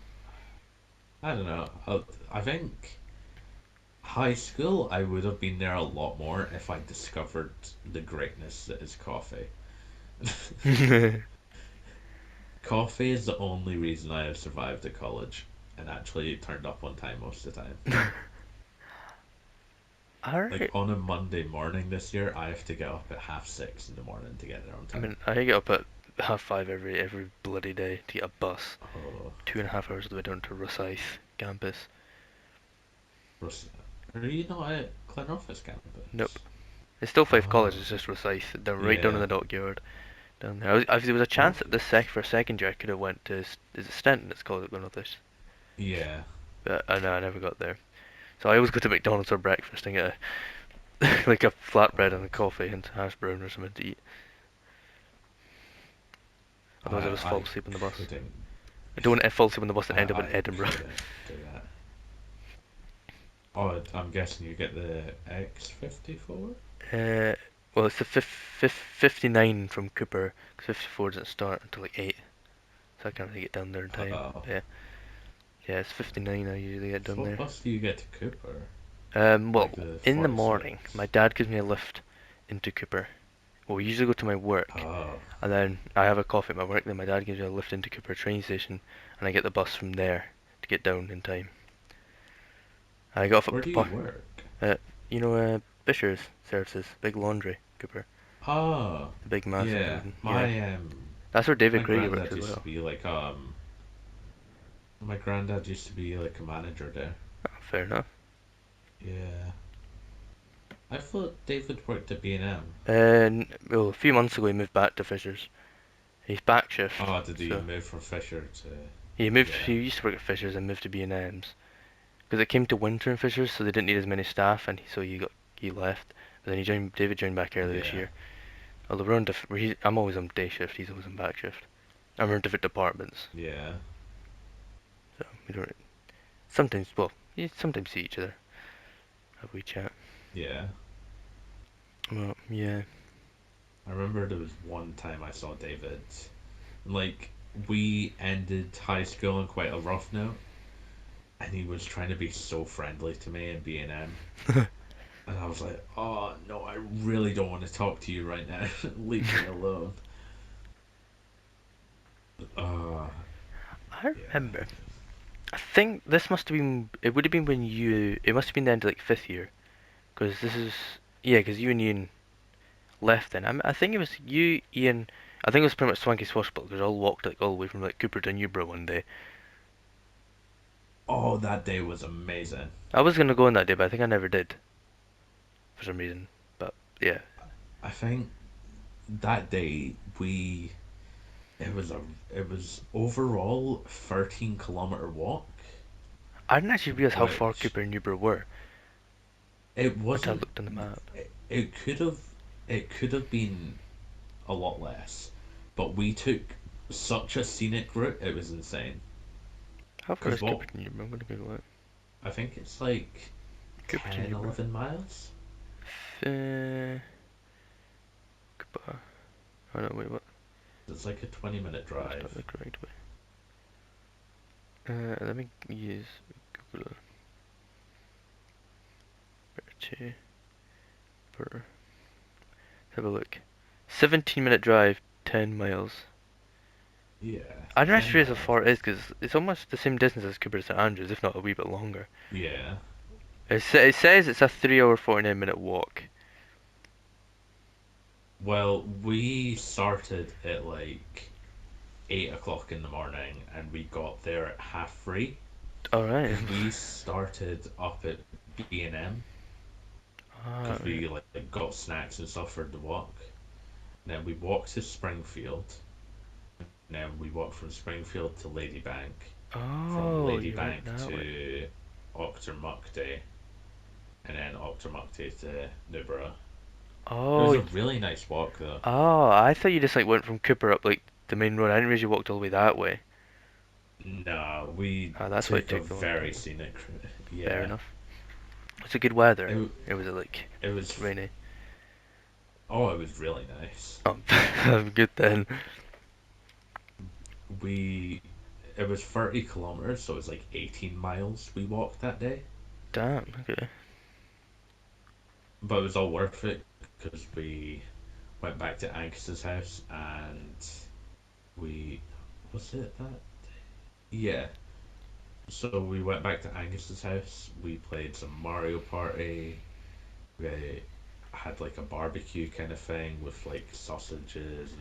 I don't know. I think high school I would have been there a lot more if I discovered the greatness that is coffee. Coffee is the only reason I have survived at college and actually turned up on time most of the time. Like Alright. on a Monday morning this year, I have to get up at 6:30 in the morning to get there on I time. mean, I get up at 5:30 every bloody day to get a bus, Oh, 2.5 hours of the way down to Rosyth campus. Rus- are you not at Glenrothes Nope. campus? It's still Fife College. Oh, It's just Rosyth, right down in yeah, the dockyard. Down there. There was a chance what? that for a second year I could have went to is it Stenton? It's called at Glenrothes. Yeah, But I know I never got there. So I always go to McDonald's for breakfast and get a like a flatbread and a God. coffee and hash brown or something to eat. Otherwise I just fall I asleep on the bus. couldn't. I don't want to fall asleep on the bus and end up in I Edinburgh. couldn't do that. Oh, I'm guessing you get the X54. uh, well, it's the 59 from Cooper, because 54 doesn't start until like 8, so I can't really get down there in time. Oh, Yeah, yeah, it's 59 I usually get so down what there. bus do you get to Cooper? Well, Like the in the morning, my 46. dad gives me a lift into Cooper, Well, we usually go to my work, Oh, and then I have a coffee at my work. Then my dad gives me a lift into Cooper train station, and I get the bus from there to get down in time. I got off where at do you work? uh, you know, Fisher's Services, big laundry, Cooper, Oh, the big massive yeah. building. Yeah, My that's where David my Craigie works granddad as used to well. be like my granddad used to be like a manager there. Oh, fair enough. Yeah. I thought David worked at B&M. Well, a few months ago he moved back to Fisher's. He's back shift, Oh, did he so move from Fisher to? he moved. Yeah, He used to work at Fisher's and moved to B&M's because it came to winter in Fisher's, so they didn't need as many staff, and so he left. But then he joined. David joined back early this yeah, year. Although we're on I'm always on day shift. He's always on back shift. And we're in different departments, yeah, so we don't. Sometimes, well, you sometimes see each other. Have we chat? yeah. Well, yeah. I remember there was one time I saw David. Like we ended high school on quite a rough note, and he was trying to be so friendly to me in B&M, and I was like, "Oh no, I really don't want to talk to you right now. Leave me alone." Uh, I yeah. remember. I think this must have been. It would have been when you. It must have been the end of like fifth year, because this is. Yeah, because you and Ian left then. I think it was you, Ian. I think it was pretty much Swanky Swashbuckler because all walked like all the way from like Cooper to Newborough one day. Oh, that day was amazing. I was gonna go on that day, but I think I never did for some reason. But yeah, I think that day it was a it was overall 13-kilometer walk, I didn't actually realize how far which Cooper and Newborough were it until I wasn't. looked on the map. It could have been a lot less, but we took such a scenic route. It was insane. How far Because is what Cooper to Newborough? I'm gonna Google it. I think it's like Cooper to 10, Newborough. 11 miles. Cooper. Oh no, wait, what? It's like a 20-minute That's not drive. the correct way. Let me use Google to per. Have a look. 17-minute drive, 10 miles. Yeah, I don't 10 actually realize how miles. far it is because it's almost the same distance as Cooper to St Andrews, if not a wee bit longer. Yeah. It says it's a 3 hour 49-minute walk. Well, we started at like 8 o'clock in the morning, and we got there at half three Alright. because we started up at B&M because Alright. we like got snacks and stuff for the walk. Then we walked to Springfield. Then we walked from Springfield to Ladybank, from Oh, you went Ladybank that way. to Auchtermuchty, and then Auchtermuchty to Newborough. It was Oh, a really nice walk though. oh, I thought you just like went from Cooper up like the main road. I didn't realize you walked all the way that way. No, we Ah, that's why it took a took a long very time. scenic route. Fair Yeah, enough. It's a good weather. it It was like it was rainy. oh, it was really nice. Oh, good then. We it was 30 kilometers, so it was like 18 miles we walked that day. Damn. Okay. But it was all worth it because we went back to Angus's house, and we was it that yeah. So we went back to Angus's house. We played some Mario Party. We had like a barbecue kind of thing with like sausages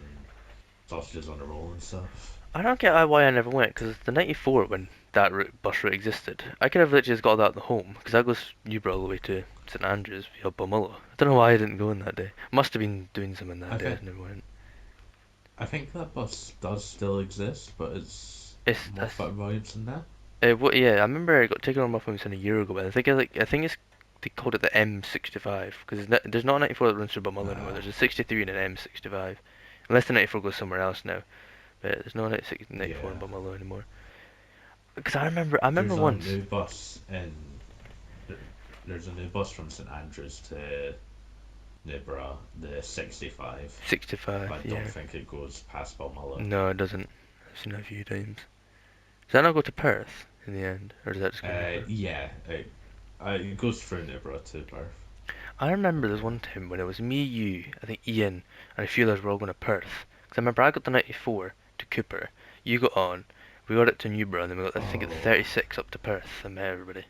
on a roll and stuff. I don't get why I never went because the '94 when that bus route existed, I could have literally just got that at the home because that goes Newborough all the way to St Andrews via Bumullo. I don't know why I didn't go on that day. Must have been doing something that I day. I think just never went. I think that bus does still exist, but it's It's Moffat Williamson now. yeah. I remember I got taken on my phone a year ago, but I think it's they called it the M65 because there's not a '94 that runs through Bumullo anymore. Uh, There's a '63 and an M65, unless the '94 goes somewhere else now. But there's no '94 in yeah. Bumullo anymore. Because I remember There's a once new bus in. There's a new bus from St Andrews to Newborough, the 65, 65. but I don't Yeah. think it goes past Balmullo. No, it doesn't. I've seen it a few times. Does that not go to Perth in the end, or does that just go Newborough? Yeah, it goes through Newborough to Perth. I remember there's one time when it was me, you, I think Ian, and a few others were all going to Perth. Because I remember I got the 94 to Cooper, you got on, we got it to Newborough, and then we got, I think, the Oh, 36 up to Perth, and met everybody.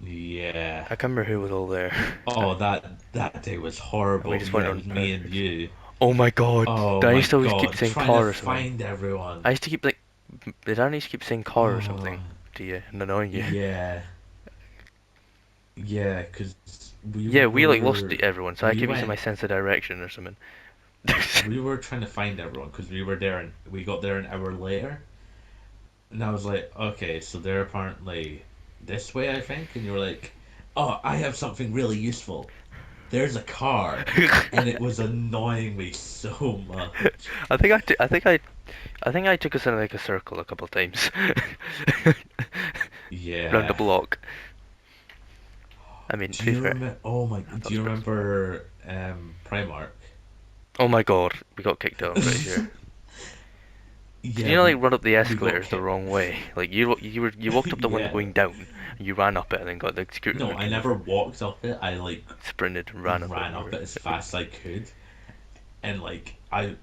yeah. I can't remember who was all there. Oh, that day was And we horrible. just went Yeah, it on was me Perth and trips. you. Oh my god! Oh Dan my used to always keep God, saying trying to car or something. find everyone. I used to keep like, Dan used to keep saying car or Oh, something to you and annoying you. yeah, yeah, because we Yeah, we like lost were everyone, so I we kept using my went sense of direction or something. we were trying to find everyone because we were there and we got there an hour later, and I was like, okay, so they're apparently this way, I think, and you were like, oh, I have something really useful. There's a car, and it was annoying me so much. I think I took us in like a circle a couple of times. Round the Yeah. block. I mean, to Do be you fair, remember? Oh my! I thought Do it you was pretty smart. remember Primark? Oh my god, we got kicked out, I'm pretty sure. Did you Yeah, know like run up the we got escalators the kicked. wrong way? Like you walked up the one Yeah. going down, and you ran up it, and then got the scooter No, car I came never over, walked up it. I like sprinted and ran up it ran when you up were. it as fast as I could, and like I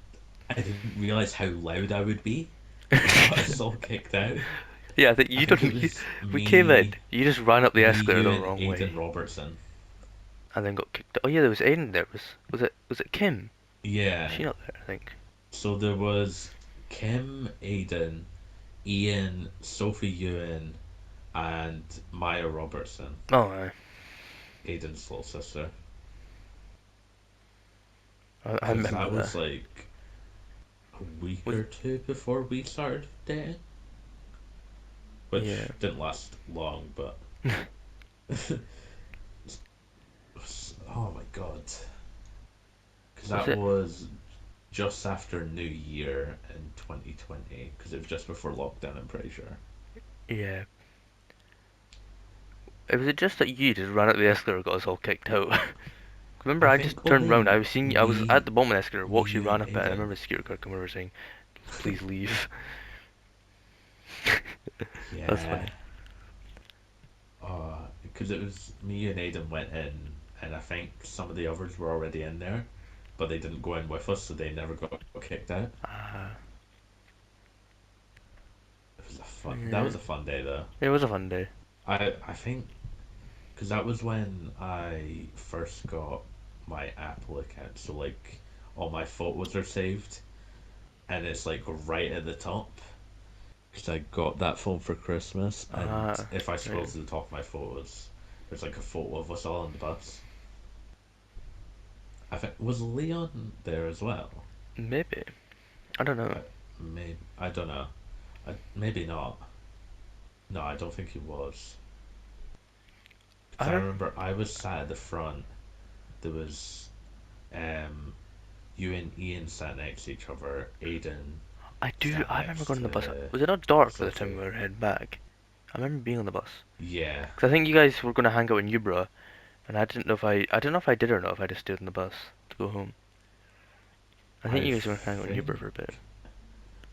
didn't realize how loud I would be, which got us all kicked out. Yeah, I think I you think it don't. was We came in. You just ran up the me, escalator you, the and wrong way, Aidan Robertson. and then got kicked. Oh yeah, there was Aiden there. Was it Kim? Was Yeah. she not there? I think. So there was Kim, Aidan, Ian, Sophie Ewan, and Maya Robertson, Oh, Aidan's little sister. I Because remember that that. was like a week Was or two before we started dating, yeah. which didn't last long, but oh my god. Because Was that it? was just after New Year in 2020, because it was just before lockdown, I'm pretty sure. Yeah. Was it just that you just ran up the escalator and got us all kicked out? Remember, I I just think turned round. only I was at the bottom of the escalator, me, watched you you, ran and up it, and I Aidan. remember the security guard coming over saying, "Please leave." That's Yeah. funny. Because it was me and Aidan went in, and I think some of the others were already in there, but they didn't go in with us, so they never got kicked out. Ah, That yeah. was a fun day though. It was a fun day. I think because that was when I first got my Apple account, so like all my photos are saved, and it's like right at the top. Because I got that phone for Christmas, and Ah, if I scroll right. to the top of my photos, there's like a photo of us all on the bus. I think was Leon there as well. Maybe. I don't know. I maybe I don't know. Maybe not. No, I don't think he was. Because I I don't. remember I was sat at the front. There was um you and Ian sat next to each other. Aiden I do. sat I remember next going on the bus. to Was it not dark by the time Sophie. we were heading back? I remember being on the bus. Yeah, Because I think you guys were going to hang out in Newborough, and I didn't know if I did or not if I just stayed on the bus to go home. I think I you guys were going to hang out in Newborough think for a bit.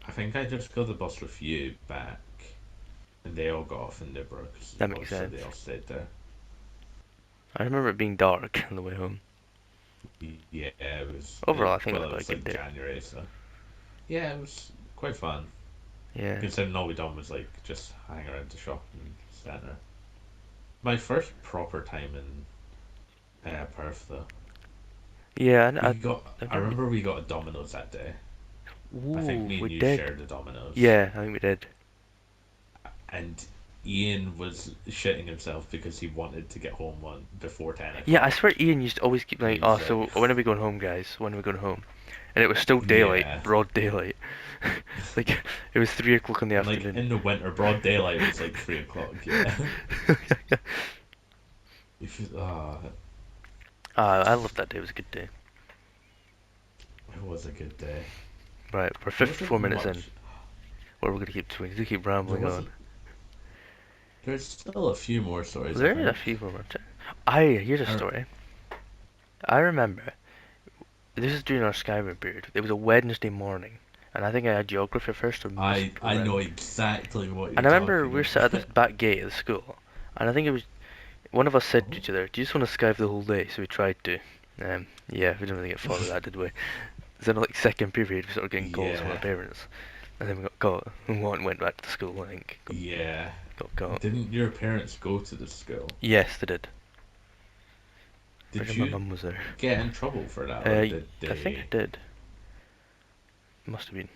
I think I just got the bus with you back, and they all got off in Newborough because That makes obviously sense. they all stayed there. I remember it being dark on the way home. Yeah, Overall, I think it was it quite a was good like day. January, so yeah, it was quite fun. Yeah. Considering all we done was like just hang around the shopping centre. My first proper time in Perth though. Yeah, I I remember. remember we got a Domino's that day. I think Ooh, me and we you did. shared the Domino's, Yeah, I think we did. and Ian was shitting himself because he wanted to get home one before ten Yeah, I o'clock. swear Ian used to always keep like, He oh, was so like, when are we going home, guys? When are we going home? And it was still daylight, yeah, broad daylight. Like, it was 3 o'clock in the and like afternoon. in the winter, broad daylight was like 3 o'clock. Yeah, if I loved that day. It was a good day. it was a good day. Right, we're There 54 wasn't minutes in. much. What are we gonna keep doing? We keep There rambling on. wasn't. There's still a few more Well, stories, I there is a think. few more. Here's a I, story. I remember this is during our Skyrim period. It was a Wednesday morning, and I think I had geography first or missed I know around. exactly what And you're I remember talking we were sat at about. this back gate of the school, and I think it was one of us said to Oh, each other, "Do you just want to skype the whole day?" So we tried to. Yeah, we didn't really get far with that, did we? Then like second period, we started getting calls from our yeah, parents, and then we got caught. And one went back to school. I think yeah. got caught. Didn't your parents go to the school? Yes, they did. Pretty Did sure my you mum was there. get in trouble for that, or Uh, did I think I they? did. Must have been.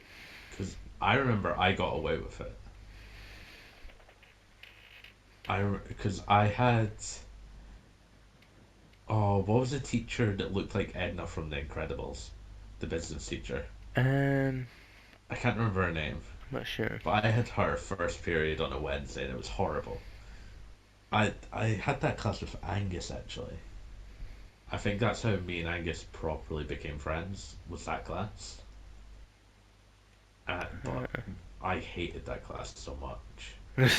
Because I remember I got away with it. Because I had, oh, what was the teacher that looked like Edna from The Incredibles? The business teacher. Um, I can't remember her name, I'm not sure. but I had her first period on a Wednesday and it was horrible. I had that class with Angus actually. I think that's how me and Angus properly became friends, was that class. But I hated that class so much.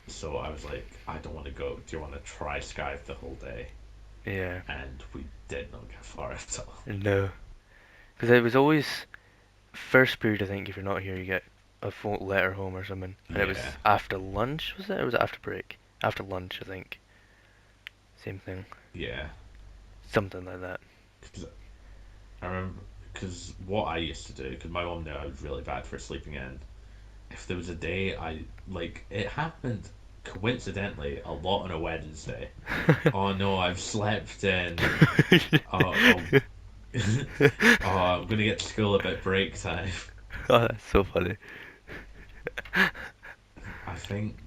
So I was like, I don't want to go. Do you want to try Skype the whole day? Yeah. And we did not get far at all. No. Because it was always first period. I think if you're not here, you get a phone letter home or something, and it Yeah, was after lunch. Was it? Or was it after break? After lunch, I think. Same thing. yeah. Something like that. Because I remember, because what I used to do, because my mom knew I was really bad for sleeping in. If there was a day like, it happened coincidentally a lot on a Wednesday. Oh no, I've slept in. Oh, oh, oh, I'm gonna get to school about break time. Oh, that's so funny. I think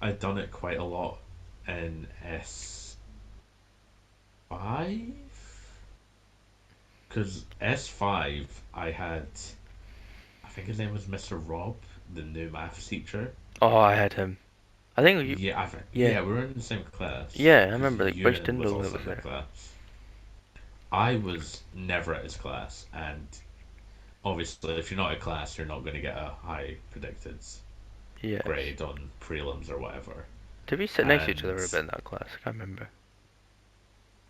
I'd done it quite a lot in S5. Because S5, I had, I think his name was Mr. Rob, the new maths teacher. Oh, I had him. I think you. Yeah, Yeah. yeah, we were in the same class. Yeah, I Because remember like Bryce Ewan was Tyndall that also was in that there. class. I was never at his class, and obviously, if you're not at class, you're not going to get a high predicted Yes. grade on prelims or whatever. Did we sit next to each And other a bit in that class? I can't remember.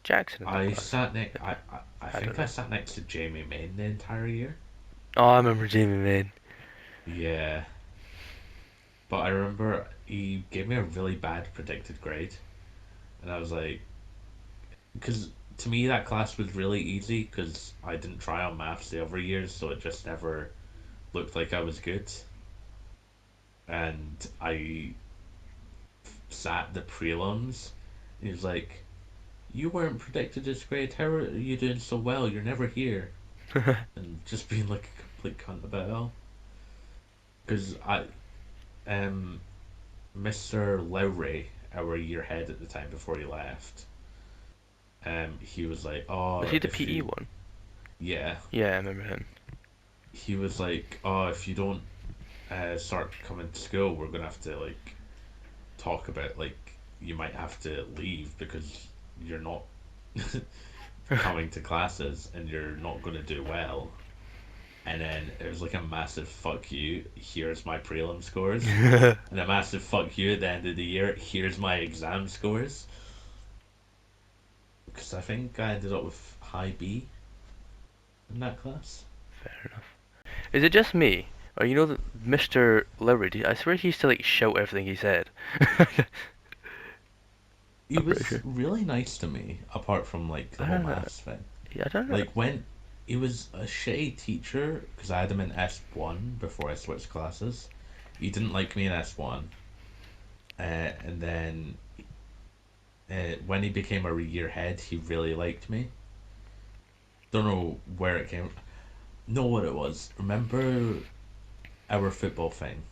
Jackson in that I class, sat next. maybe. I I don't think I know. sat next to Jamie Main the entire year. Oh, I remember Jamie Main. Yeah, but I remember he gave me a really bad predicted grade, and I was like, because to me that class was really easy because I didn't try on maths the other years, so it just never looked like I was good. And I sat the prelims. And he was like, "You weren't predicted this grade. How are you doing so well? You're never here." And just being like a complete cunt about it all. Because um, Mr. Lowry, our year head at the time before he left, he was like, Was "Oh, he the if PE you, one? yeah," Yeah, I remember him. he was like, "Oh, if you don't start coming to school, we're gonna have to like talk about like you might have to leave because you're not coming to classes and you're not gonna do well." And then it was like a massive fuck you. Here's my prelim scores, and a massive fuck you at the end of the year. Here's my exam scores. Because I think I ended up with high B in that class. Fair enough. Is it just me? Or you know that Mr. Lowry, I swear he used to like shout everything he said. He I'm pretty was sure. really nice to me, apart from like the I whole don't know. maths thing. Yeah, I don't know. Like when he was a shitty teacher, because I had him in S1 before I switched classes. He didn't like me in S1, and then when he became a year head, he really liked me. Don't know where it came. Know what it was? Remember our football thing?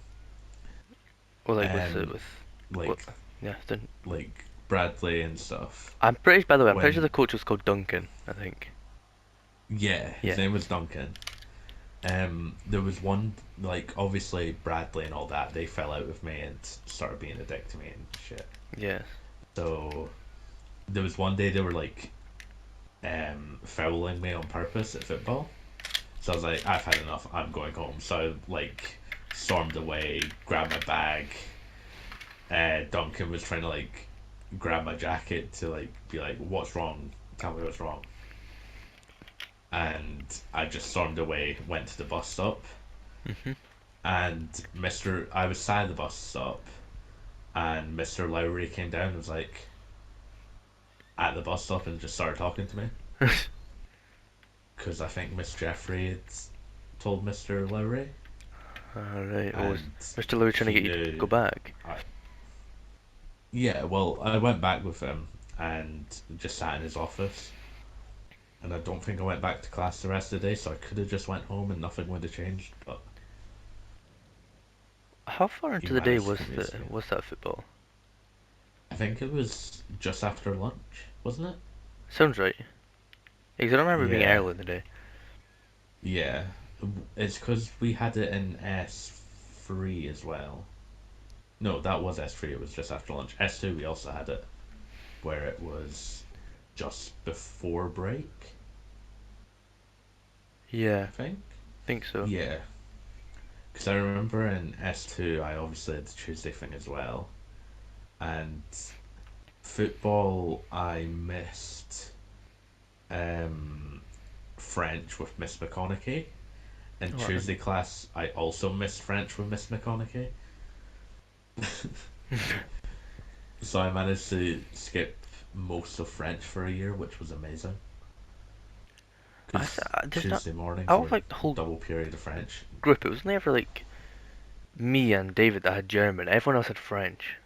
Or like Um, with what? like Yeah, didn't. like Bradley and stuff. I'm pretty. By the way, I'm pretty sure the When coach was called Duncan. I think. yeah, his Yeah. name was Duncan. There was one like obviously Bradley and all that. They fell out with me and started being a dick to me and shit. Yes. So there was one day they were like fouling me on purpose at football. So I was like, I've had enough. I'm going home. So I like stormed away, grabbed my bag. Duncan was trying to like grab my jacket to like be like, "What's wrong? Tell me what's wrong." And I just stormed away, went to the bus stop, Mhm. and I was sat at the bus stop, and Mr. Lowry came down and was like, at the bus stop and just started talking to me because I think Miss Jeffrey had told Mr. Lowry, Alright, oh, was and Mr. Louis trying to he get you to go knew. back? I Yeah, well, I went back with him and just sat in his office, and I don't think I went back to class the rest of the day, so I could have just went home and nothing would have changed, but How far he into the day managed to was convince me. that football? I think it was just after lunch, wasn't it? Sounds right. Because I don't remember being Yeah, early in the day. yeah. It's because we had it in S3 as well. No, that was S3, it was just after lunch. S2, we also had it, where it was just before break, Yeah, I think. think so. Yeah, because I remember in S2, I obviously had the Tuesday thing as well. And football, I missed um, French with Miss McConaughey. And Oh, Tuesday class, I also missed French with Miss McConaughey. So I managed to skip most of French for a year, which was amazing. Because there's not. Tuesday mornings Out of were like the whole double period of French. group, it was only ever like me and David that had German. Everyone else had French,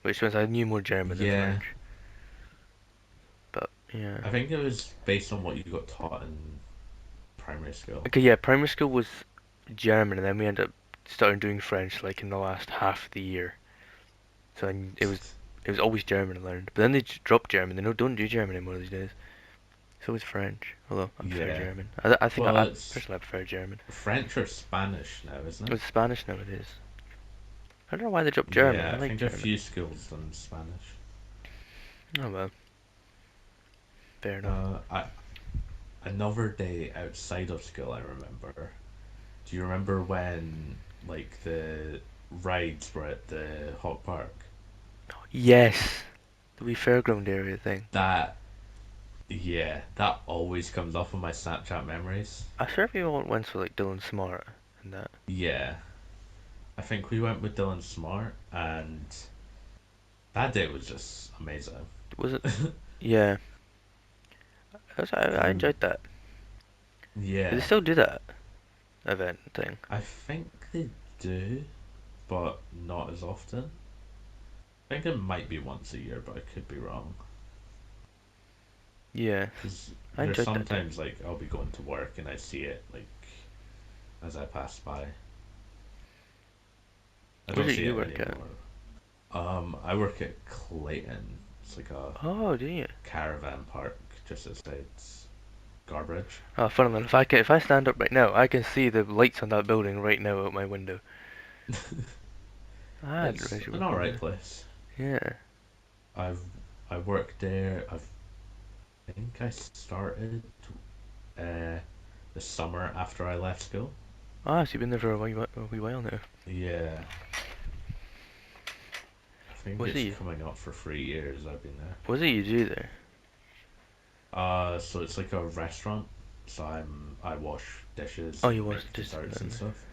which means I knew more German than Yeah, French. But yeah. I think it was based on what you got taught in primary school. Okay, yeah, primary school was German, and then we ended up starting doing French like in the last half of the year. So it was always German I learned. But then they dropped German. They don't do German anymore these days. It's always French. Although I prefer Yeah. German. I think Well, I it's personally I prefer German. French or Spanish now, isn't it? It's Spanish nowadays. I don't know why they dropped German. Yeah, I I like think a German. few schools done Spanish. Oh well, fair enough. I Another day outside of school, I remember. Do you remember when like the rides were at the Hawk Park? Yes, the wee fairground area thing. That Yeah, that always comes up in my Snapchat memories. I swear we all went to like Dylan Smart and that. Yeah, I think we went with Dylan Smart, and that day was just amazing. Was it? Yeah, I And enjoyed that. Do they yeah, still do that event thing? I think they do, but not as often. I think it might be once a year, but I could be wrong. Yeah, Because I there's enjoyed that day. sometimes like I'll be going to work and I see it like as I pass by. I Where don't did see you it work at? anymore. I work at Clayton. It's like a Oh, do you? caravan park just outside Garbage. Oh, fun enough. If I stand up right now, I can see the lights on that building right now out my window. I didn't It's realize you an work over alright there. place. Yeah. I've I worked there. I think I started uh, the summer after I left school. Ah, so you've been there for a wee while now. Yeah, I think Was it it's you? coming up for 3 years I've been there. Was it you do there? So it's like a restaurant. So I wash dishes Oh, you and was make just desserts and then. stuff.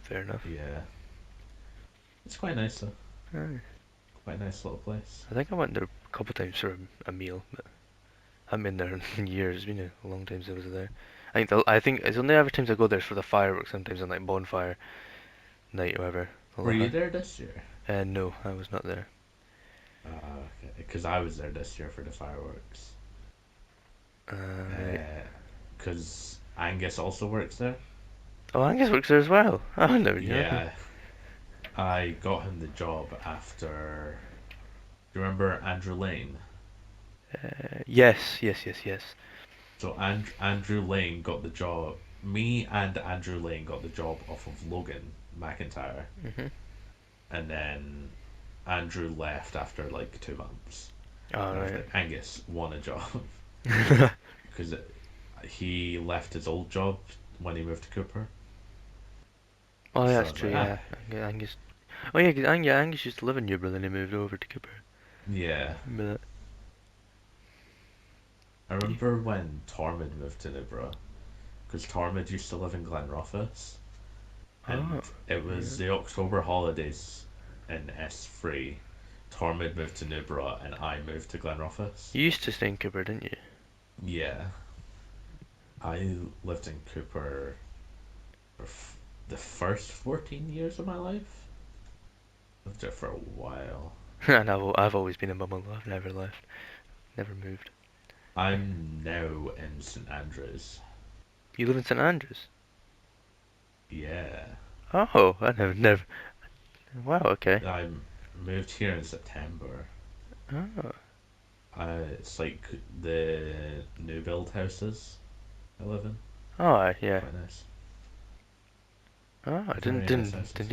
Fair enough. Yeah, it's quite nice though. Aye. Quite a nice little place. I think I went there a couple of times for a meal, but I haven't been there in years. It's been a long time since I was there. I think it's only every times I go there is for the fireworks. Sometimes on like bonfire night or whatever. Were you Aloha. there this year? No, I was not there. Okay, because I was there this year for the fireworks. Right. Because Angus also works there. Oh, Angus works there as well. Oh, no, yeah. Yeah, I got him the job after. Do you remember Andrew Lane? Yes, yes, yes, yes. So Andrew Lane got the job. Me and Andrew Lane got the job off of Logan McIntyre, Mhm. and then Andrew left after like 2 months, All and I was right. like, Angus won a job because he left his old job when he moved to Cooper. Oh, yeah, So I that's was true. like, Yeah, Angus. Oh, yeah, 'cause Angus used to live in Newbern, then he moved over to Cooper. yeah. Remember I that? remember when Tormund moved to Newborough because Tormund used to live in Glenrothes, Oh, and it yeah. was the October holidays in S3. Tormid moved to Newborough and I moved to Glenrothes. You used to stay in Cooper, didn't you? Yeah, I lived in Cooper for the first 14 years of my life. Lived there for a while. And I've always been a bungalow. I've never left, never moved. I'm now in St Andrews. You live in St Andrews? Yeah, Oh, I never. Wow. Okay. I moved here in September. Oh. It's like the new build houses I live in. Oh, yeah. Quite nice. Oh, I Very nice houses.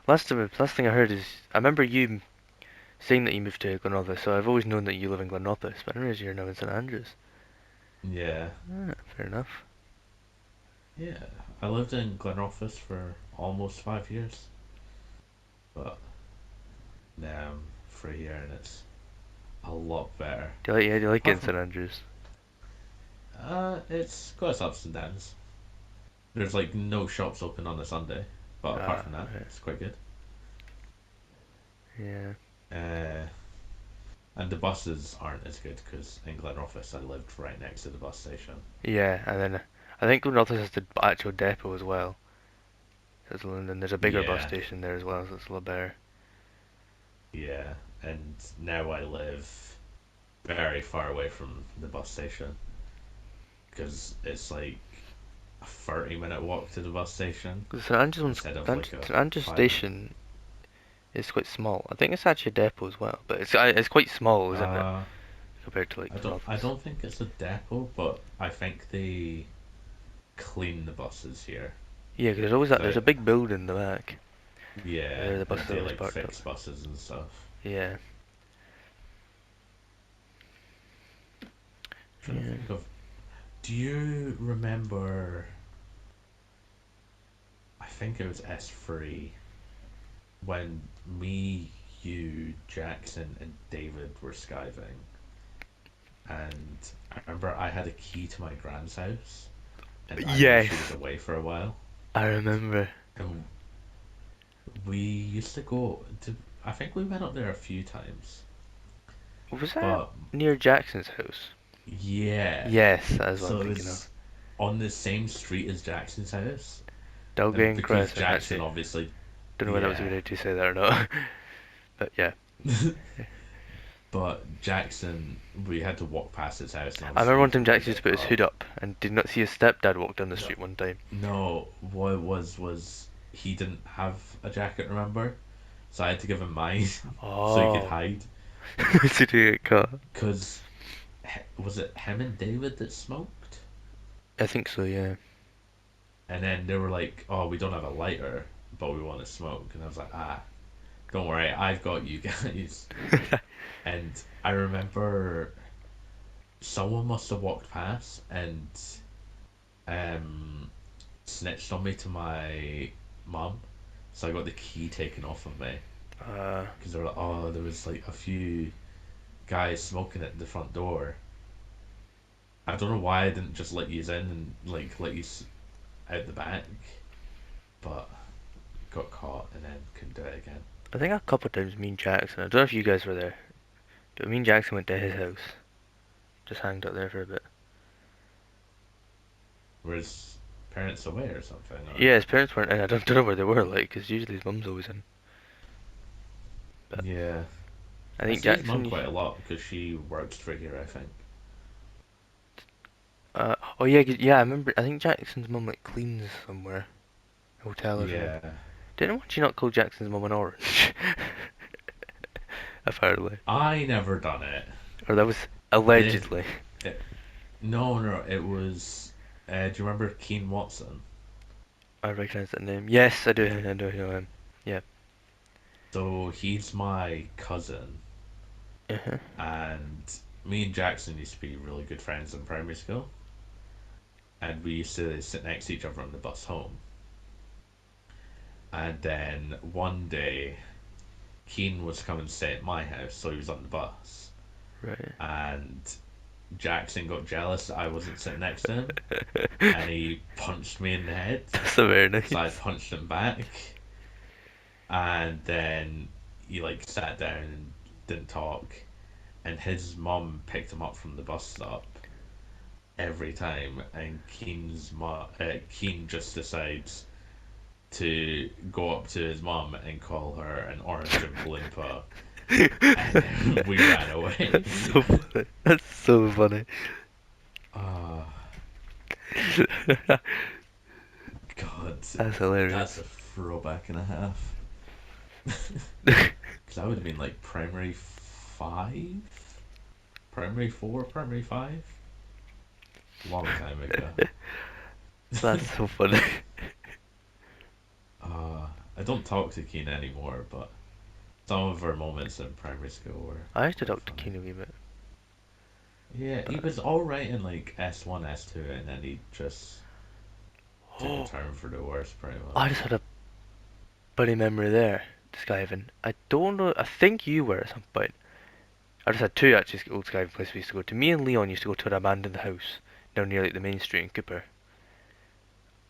last thing I heard is I remember you saying that you moved to Glenrothes, so I've always known that you live in Glenrothes, but I didn't realize you're now in St Andrews. Yeah, Ah, fair enough. yeah. I lived in Glenrothes for almost 5 years, but now I'm free here and it's a lot better. Do you like it Apart in St from, Andrews? it's got its ups and downs. There's like no shops open on a Sunday, but apart Ah, from that, right. it's quite good. Yeah. Uh, and the buses aren't as good because in Glenrothes I lived right next to the bus station. Yeah, and then I think Glenrothes has the actual depot as well. And then there's a bigger bus Yeah, station there as well, so it's a lot better. yeah. And now I live very far away from the bus station because it's like a 30-minute walk to the bus station 'Cause instead of like a St Andrews 5 minute. station is quite small. I think it's actually a depot as well, but it's quite small, isn't it, Uh, compared to like I Glenrothes? don't think it's a depot, but I think they clean the buses here. Yeah, 'cause there's always that. There's So a big building in the back yeah, where the and buses are they always like parked up. fix buses and stuff. Yeah, Trying to yeah. think of. Do you remember? I think it was S3 when me, you, Jackson, and David were skiving, and I remember I had a key to my grand's house, and I knew Yes, she was away for a while, I remember. and we used to go to. I think we went up there a few times, Was that but near Jackson's house? yeah, Yes, that's what I'm so it thinking of. was on the same street as Jackson's house, and Dalgane because Crescent, Jackson actually. obviously, Don't know whether that was a good yeah, idea to say that or not. But yeah. but Jackson, we had to walk past his house, and I obviously remember you one time don't want to Jackson used to get put his caught. hood up and did not see his stepdad walk down the No, street one time. no, what it was he didn't have a jacket, remember? So I had to give him mine so he could Oh. hide. Did he get caught? Cause was it him and David that smoked? I think so, yeah. And then they were like, "Oh, we don't have a lighter, but we want to smoke." And I was like, "Ah, don't worry, I've got you guys." And I remember someone must have walked past and um snitched on me to my mum, so I got the key taken off of me uh, because they were like, "Oh, there was like a few guys smoking at the front door." I don't know why I didn't just let you in and like let you out the back, but got caught and then couldn't do it again. I think a couple of times me and Jackson, I don't know if you guys were there, but me and Jackson went to his house. Just hanged out there for a bit. Were his parents away or something, or Yeah, his parents weren't in. I don't know where they were, like, because usually his mum's always in. But yeah, I I think see his mum Jackson. quite a lot because she works for here, I think. Oh yeah, yeah. I remember. I think Jackson's mum like cleans somewhere, hotel or something. Yeah, Didn't she not call Jackson's mum an orange? Apparently, I never done it. or that was This, allegedly. it, no, no, it was. Do you remember Keen Watson? I recognise that name. Yes, I do. I do know him. Yeah. So he's my cousin, Uh-huh. and me and Jackson used to be really good friends in primary school, and we used to sit next to each other on the bus home. And then one day, Keen was coming to stay at my house, so he was on the bus, Right. and Jackson got jealous that I wasn't sitting next to him, and he punched me in the head. That's not very So I nice. punched him back, and then he like sat down and didn't talk, and his mum picked him up from the bus stop every time, and Keen just decides to go up to his mum and call her an orange and Oompa, and then we ran away. That's so funny. That's so funny. Ah, God, That's that's a hilarious. throwback and a half. Because I would have been like primary five, primary four, primary five, long time ago. That's so funny. uh, I don't talk to Keen anymore, but some of our moments in primary school were I used to quite talk to funny. Keen a wee bit, Yeah, he but was alright in like S1, S2, and then he just took a oh, turn for the worse pretty I much. just had a funny memory there, skiving. I don't know. I think you were at some point. I just had two actually old skiving places we used to go to. Me and Leon used to go to an abandoned house down near like the main street in Cooper.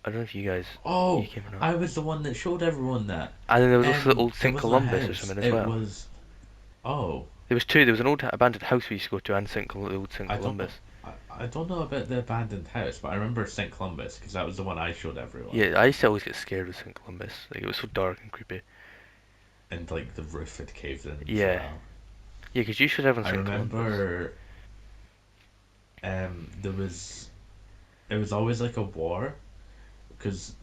I don't know if you Oh, came or not. I was the one that showed everyone that. And then there was also the old It St wasn't a Columbus or house. something as It well. was. Oh, There was two. There was an old abandoned house we used to go to and the old St I don't know. Columbus. I don't know about the abandoned house, but I remember St. Columbus because that was the one I showed everyone. Yeah, I used to always get scared with St Columbus. Like it was so dark and creepy. And like the roof had caved in as Yeah, well. yeah, because you should have on I St Columbus. remember there was. It was always like a war because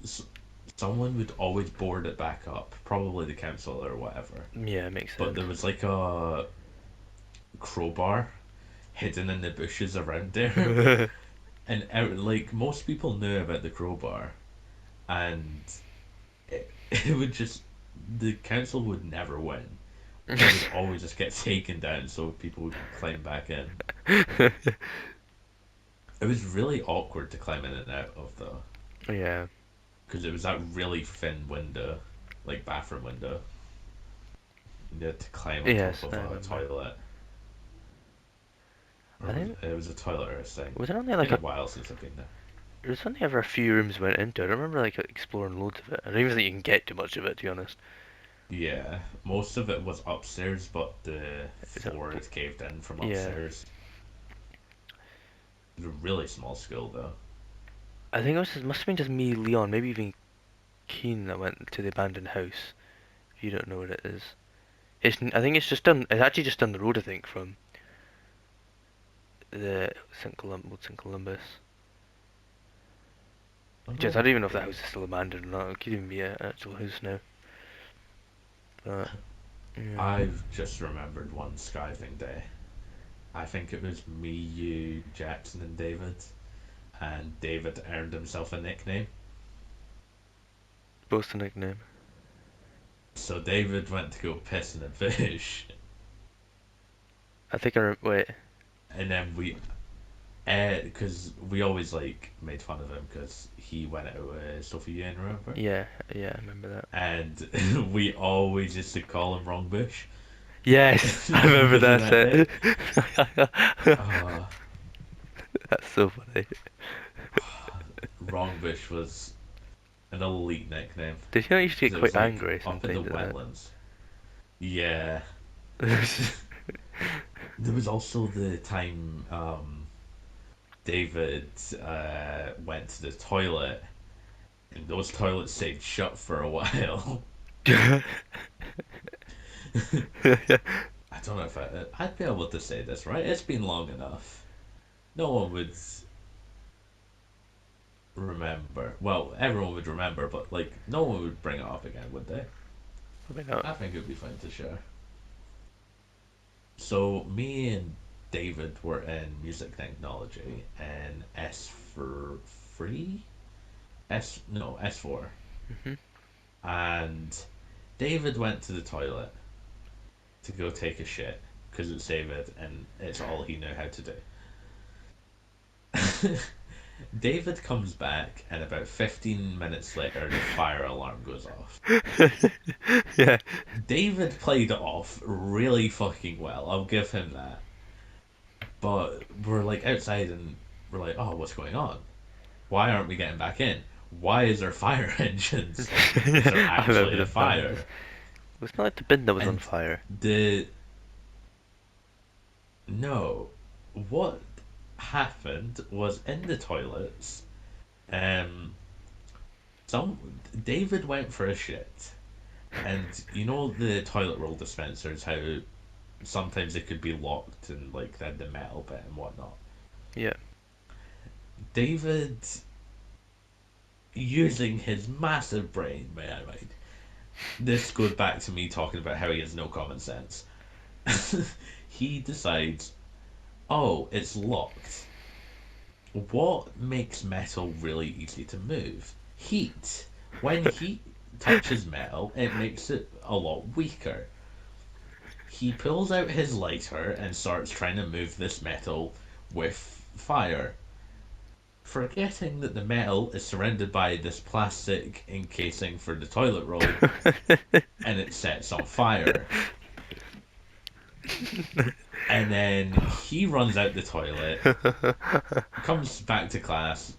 someone would always board it back up, probably the council or whatever. Yeah, it makes But sense. there was like a crowbar hidden in the bushes around there, and like most people knew about the crowbar, and it would just the council would never win. It would always just get taken down so people would climb back in. It was really awkward to climb in and out of though, Yeah. because it was that really thin window, like bathroom window. You had to climb on top Yes, of I a remember. toilet, or I think it was a toilet or a sink. was it only It's like been a a while since I've been there. there was only ever a few rooms we went into. I don't remember like exploring loads of it. I don't even think you can get to much of it to be honest. Yeah, most of it was upstairs, but the Is it, floor is caved in from yeah. upstairs. It's a really small school though. I think it must have been just me, Leon, maybe even Keen that went to the abandoned house. If you don't know what it is, I think it's just done. It's actually just down the road. I think from the old St Columbus. I don't know Just I don't what even know it if the house be. is still abandoned or not. It could even be an actual house now. But yeah. I've just remembered one skiving day. I think it was me, you, Jackson, and David. And David earned himself a nickname. What's the nickname? So David went to go piss in a bush, I think wait. and then because we always like made fun of him because he went out with Sophie Yen, remember? Yeah, yeah, I remember that. And we always used to call him Wrong Bush Yes, I remember because of that's that day. it. Uh, That's so funny. Wrong Bush was an elite nickname Did you not used to get because it quite was like angry up in the sometimes at wetlands. Yeah, that? there was also the time David went to the toilet, and those toilets stayed shut for a while. I don't know if I'd be able to say this, right? It's been long enough. No one would remember. Well, everyone would remember, but like no one would bring it up again, would they? Probably not. I think it would be fine to share. So me and David were in music technology and S for free, S4, Hmm. and David went to the toilet to go take a shit because it's David and it's all he knew how to do. David comes back, and about 15 minutes later, the fire alarm goes off. Yeah. David played it off really fucking well, I'll give him that. But we're like outside, and we're like, oh, what's going on? Why aren't we getting back in? Why is there fire engines? Like, is there I remember actually a the fires. fire? It's not like the bin that was on And fire. the no, what happened was in the toilets. Um, some David went for a shit, and you know the toilet roll dispensers, how sometimes they could be locked and like they had the metal bit and whatnot. Yeah. David, using his massive brain, may I mind, this goes back to me talking about how he has no common sense. He decides, oh, it's locked. What makes metal really easy to move? Heat. When heat touches metal, it makes it a lot weaker. He pulls out his lighter and starts trying to move this metal with fire, forgetting that the metal is surrounded by this plastic encasing for the toilet roll, and it sets on fire. And then he runs out the toilet, comes back to class,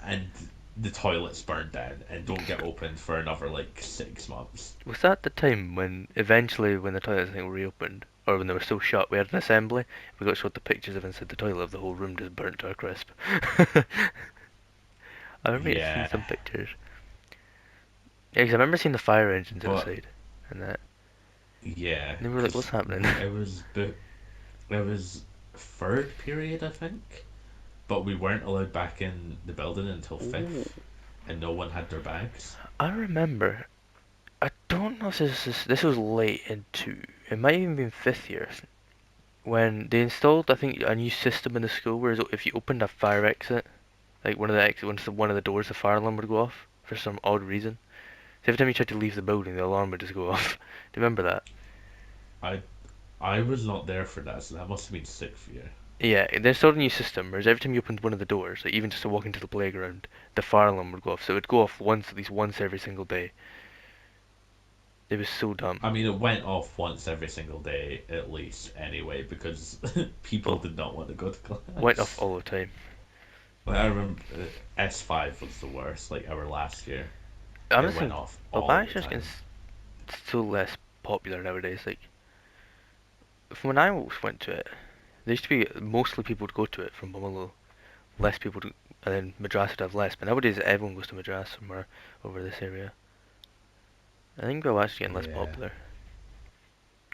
and the toilet's burned down and don't get opened for another like 6 months. Was that the time when eventually when the toilets I think reopened, or when they were still shut, we had an assembly? We got showed the pictures of inside the toilet of the whole room just burnt to a crisp. I remember seeing Yeah, some pictures. Yeah, 'cause I remember seeing the fire engines but outside, and that. yeah, And they were like, because "What's happening?" it was third period, I think, but we weren't allowed back in the building until Ooh, fifth, and no one had their bags. I remember. I don't know if this was late into. It might even been fifth year when they installed, I think, a new system in the school where if you opened a fire exit, like one of the exit, one of the doors, the fire alarm would go off for some odd reason. So every time you tried to leave the building, the alarm would just go off. Do you remember that? I I was not there for that, so that must have been sixth year. Yeah, they installed a new system, whereas every time you opened one of the doors, like even just to walk into the playground, the fire alarm would go off. So it would go off once, at least once every single day. It was so dumb. I mean, it went off once every single day at least, anyway, because people Well, did not want to go to went off class. all the time. Like, I remember S5 was the worst. Like our last year, I'm it just went saying, off well, all the Banishers getting time. so less popular nowadays. Like, from when I went to it, there used to be mostly people would go to it from Bumalo, less people would, and then Madras would have less. But nowadays, everyone goes to Madras somewhere over this area. I think they're actually getting less Yeah, popular.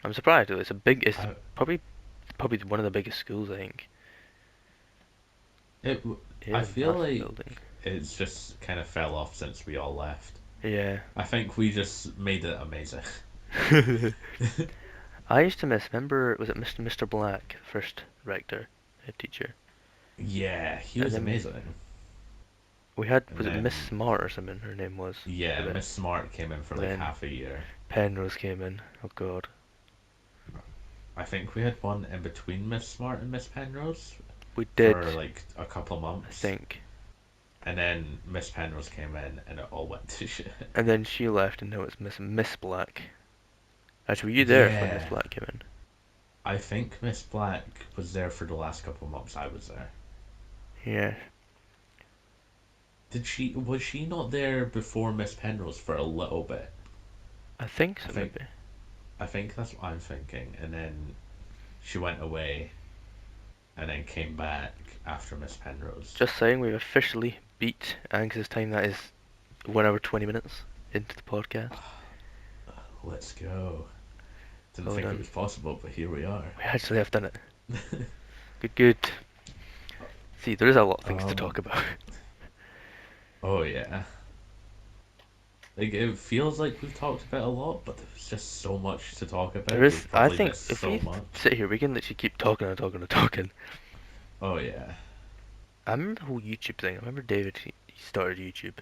I'm surprised though. It's I probably one of the biggest schools. I think it. it I is a feel massive like building. it's just kind of fell off since we all left. Yeah. I think we just made it amazing. I used to miss. Remember, was it Mr. Black, first rector, head teacher, Yeah, he and was then amazing. we had And was it Miss then Smart or something? Her name was for a yeah, bit. Miss Smart came in for And like then half a year. Penrose came in. Oh God, I think we had one in between Miss Smart and Miss Penrose we did. for like a couple I months, think. and then Miss Penrose came in, and it all went to shit. And then she left, and now it's Miss Black. Actually, were you there when Miss Yeah, Black came in? I think Miss Black was there for the last couple months I was there. Yeah, Did she was she not there before Miss Penrose for a little bit? I think I so think maybe. I think that's what I'm thinking. And then she went away and then came back after Miss Penrose. Just saying, we've officially beat Angus's time. That is 1 hour 20 minutes into the podcast. Let's go. Didn't Well think it done. was possible, but here we are. We actually have done it. Good, good. See, there is a lot of things to talk um. about. Oh yeah. Like it feels like we've talked about a lot, but there's just so much to talk There about. is, We've I probably think, missed if so we much. sit here, we can literally keep talking and talking and talking. Oh yeah. I remember the whole YouTube thing. I remember David, he started YouTube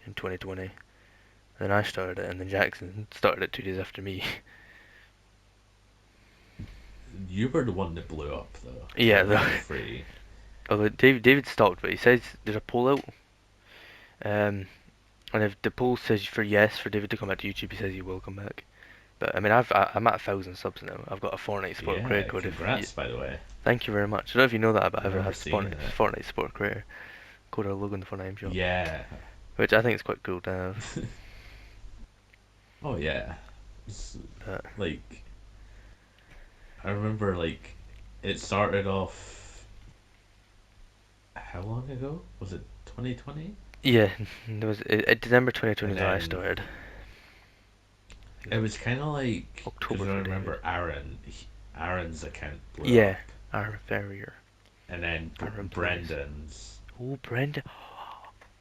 in 2020. And then I started it, and then Jackson started it 2 days after me. You were the one that blew up though. Yeah, Like we though. got free. Although David stopped, but he says there's a poll out. Um, and if the poll says for yes for David to come back to YouTube, he says he will come back. But I mean, I'm at 1,000 subs now. I've got a Fortnite support credit Yeah, code. If you, congrats by the way. thank you very much. I don't know if you know that, but I I remember have seeing it. Fortnite support creator code or logo in the Fortnite shop, Yeah. which I think is quite cool to have. Oh yeah. But Like I remember, it started off. How long ago was it? 2020, yeah, there was December 2020 and is when I then started. it was kind of because October I for David. remember Aaron's account blew Yeah, up, Aaron Ferrier. and then Aaron Plays. Brendan's Oh, Brenda.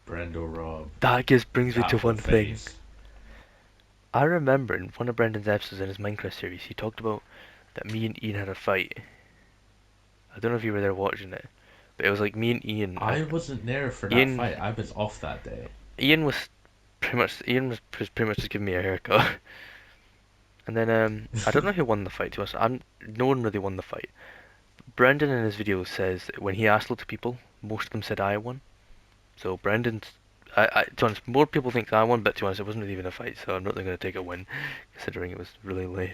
Brendo Rob, That just brings me that to whole one thing. phase. I remember in one of Brendan's episodes in his Minecraft series, he talked about that me and Ian had a fight. I don't know if you were there watching it, but it was like me and Ian. I wasn't there for that Ian, fight. I was off that day. Ian was pretty much just giving me a haircut, and then I don't know who won the fight. To be honest, no one really won the fight. Brendan in his video says when he asked lots of people, most of them said I won. So Brendan's, to be honest, more people think I won, but to be honest, it wasn't really even a fight, so I'm not going to take a win, considering it was really lame.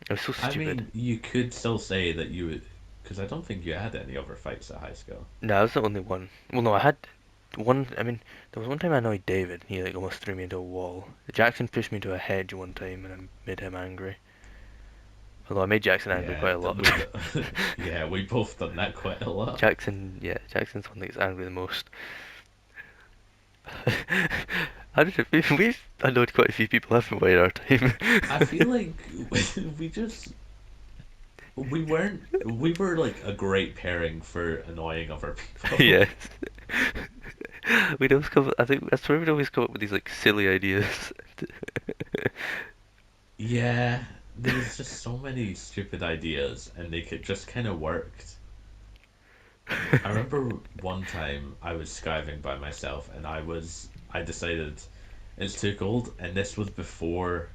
It was so I stupid. mean, you could still say that you would, because I don't think you had any other fights at high school. No, I was the only one. Well, no, I had one. I mean, there was one time I annoyed David. He like almost threw me into a wall. Jackson pushed me into a hedge one time, and I made him angry. Although I made Jackson angry Yeah, quite a lot. yeah, we both done that quite a lot. Yeah, Jackson's the one that gets angry the most. I don't know, we've annoyed quite a few people, haven't we, in our time? I feel like we just we were like a great pairing for annoying other people. Yes. We'd always come. I think that's where we'd always come up with these like silly ideas. Yeah, there was just so many stupid ideas, and they could just kind of worked. I remember one time I was skiving by myself, and I decided it's too cold, and this was before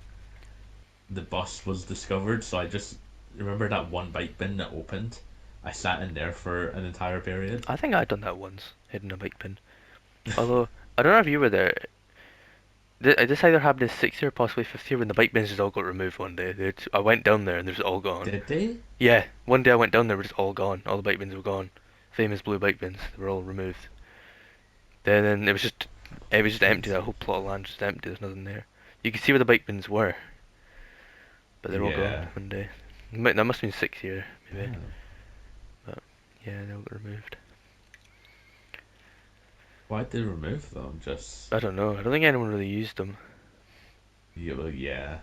the bus was discovered. So I just remember that one bike bin that opened. I sat in there for an entire period. I think I'd done that once, hidden a bike pin. Although I don't know if you were there. This either happened in sixth year, possibly fifth year, when the bike benches all got removed one day. I went down there and they're just all gone. Did they? Yeah, one day I went down there, were just all gone. All the bike bins were gone. Famous blue bike bins, they were all removed. Then it was just empty. That Crazy. whole plot of land was just empty. There's nothing there. You could see where the bike bins were, but they're all gone Yeah. one day. That must have been sixth year, maybe. Damn. But yeah, they all got removed. Why'd they remove them? Just I don't know. I don't think anyone really used them. yeah, well, yeah.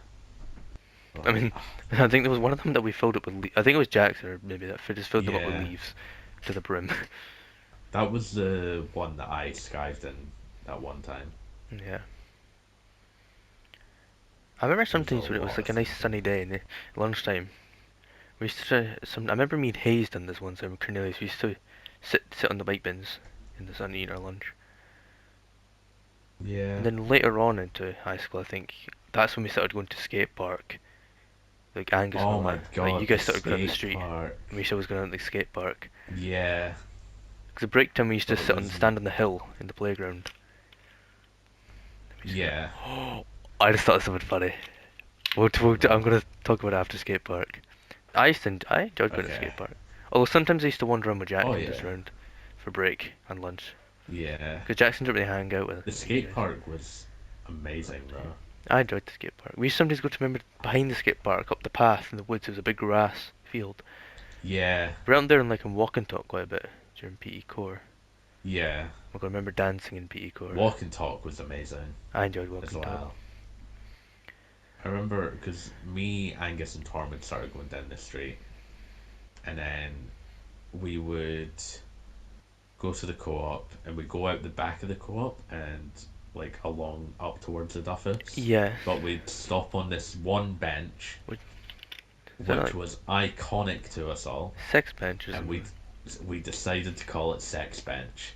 I Well, mean, I think there was one of them that we filled up with. I think it was Jackson, or maybe that just filled them up with yeah. leaves to the brim. That was the one that I skived in that one time. Yeah. I remember There was a sometimes when it was lot like of a nice thinking. sunny day in the lunchtime, we used to try some. I remember me and Hayes done this once time with Cornelius. We used to sit on the bike bins in the sun and eat our lunch. And Yeah. then later on into high school, I think that's when we started going to skate park. Like Angus and Oh all my that. Like you god, the guys started going out the skate street, park. and we always going out the skate park. Yeah, Because at break time we used to but it sit on was stand on the hill in the playground. We used to go. yeah. Oh, I just thought of something funny. I'm What? gonna talk about it after skate park. I enjoyed going to Okay. skate park. Although sometimes I used to wander around with Oh Jackson just yeah. around for break and lunch. Yeah. Because Jackson didn't really hang out with The you skate guys. park was amazing Yeah. though. I enjoyed the skate park. We used to sometimes go to remember behind the skate park, up the path in the woods. There was a big grass field. Yeah. We're out there and like in walk and talk quite a bit during PE core. Yeah. I can remember dancing in PE core. Walk and talk was amazing I enjoyed walk as and talk. well. I remember because me, Angus, and Tormund started going down the street, and then we would go to the co-op, and we go out the back of the co-op and like along up towards the Duffus, Yeah. but we'd stop on this one bench, Which, is that which like was iconic to us all, sex bench or and something? we decided to call it Sex Bench.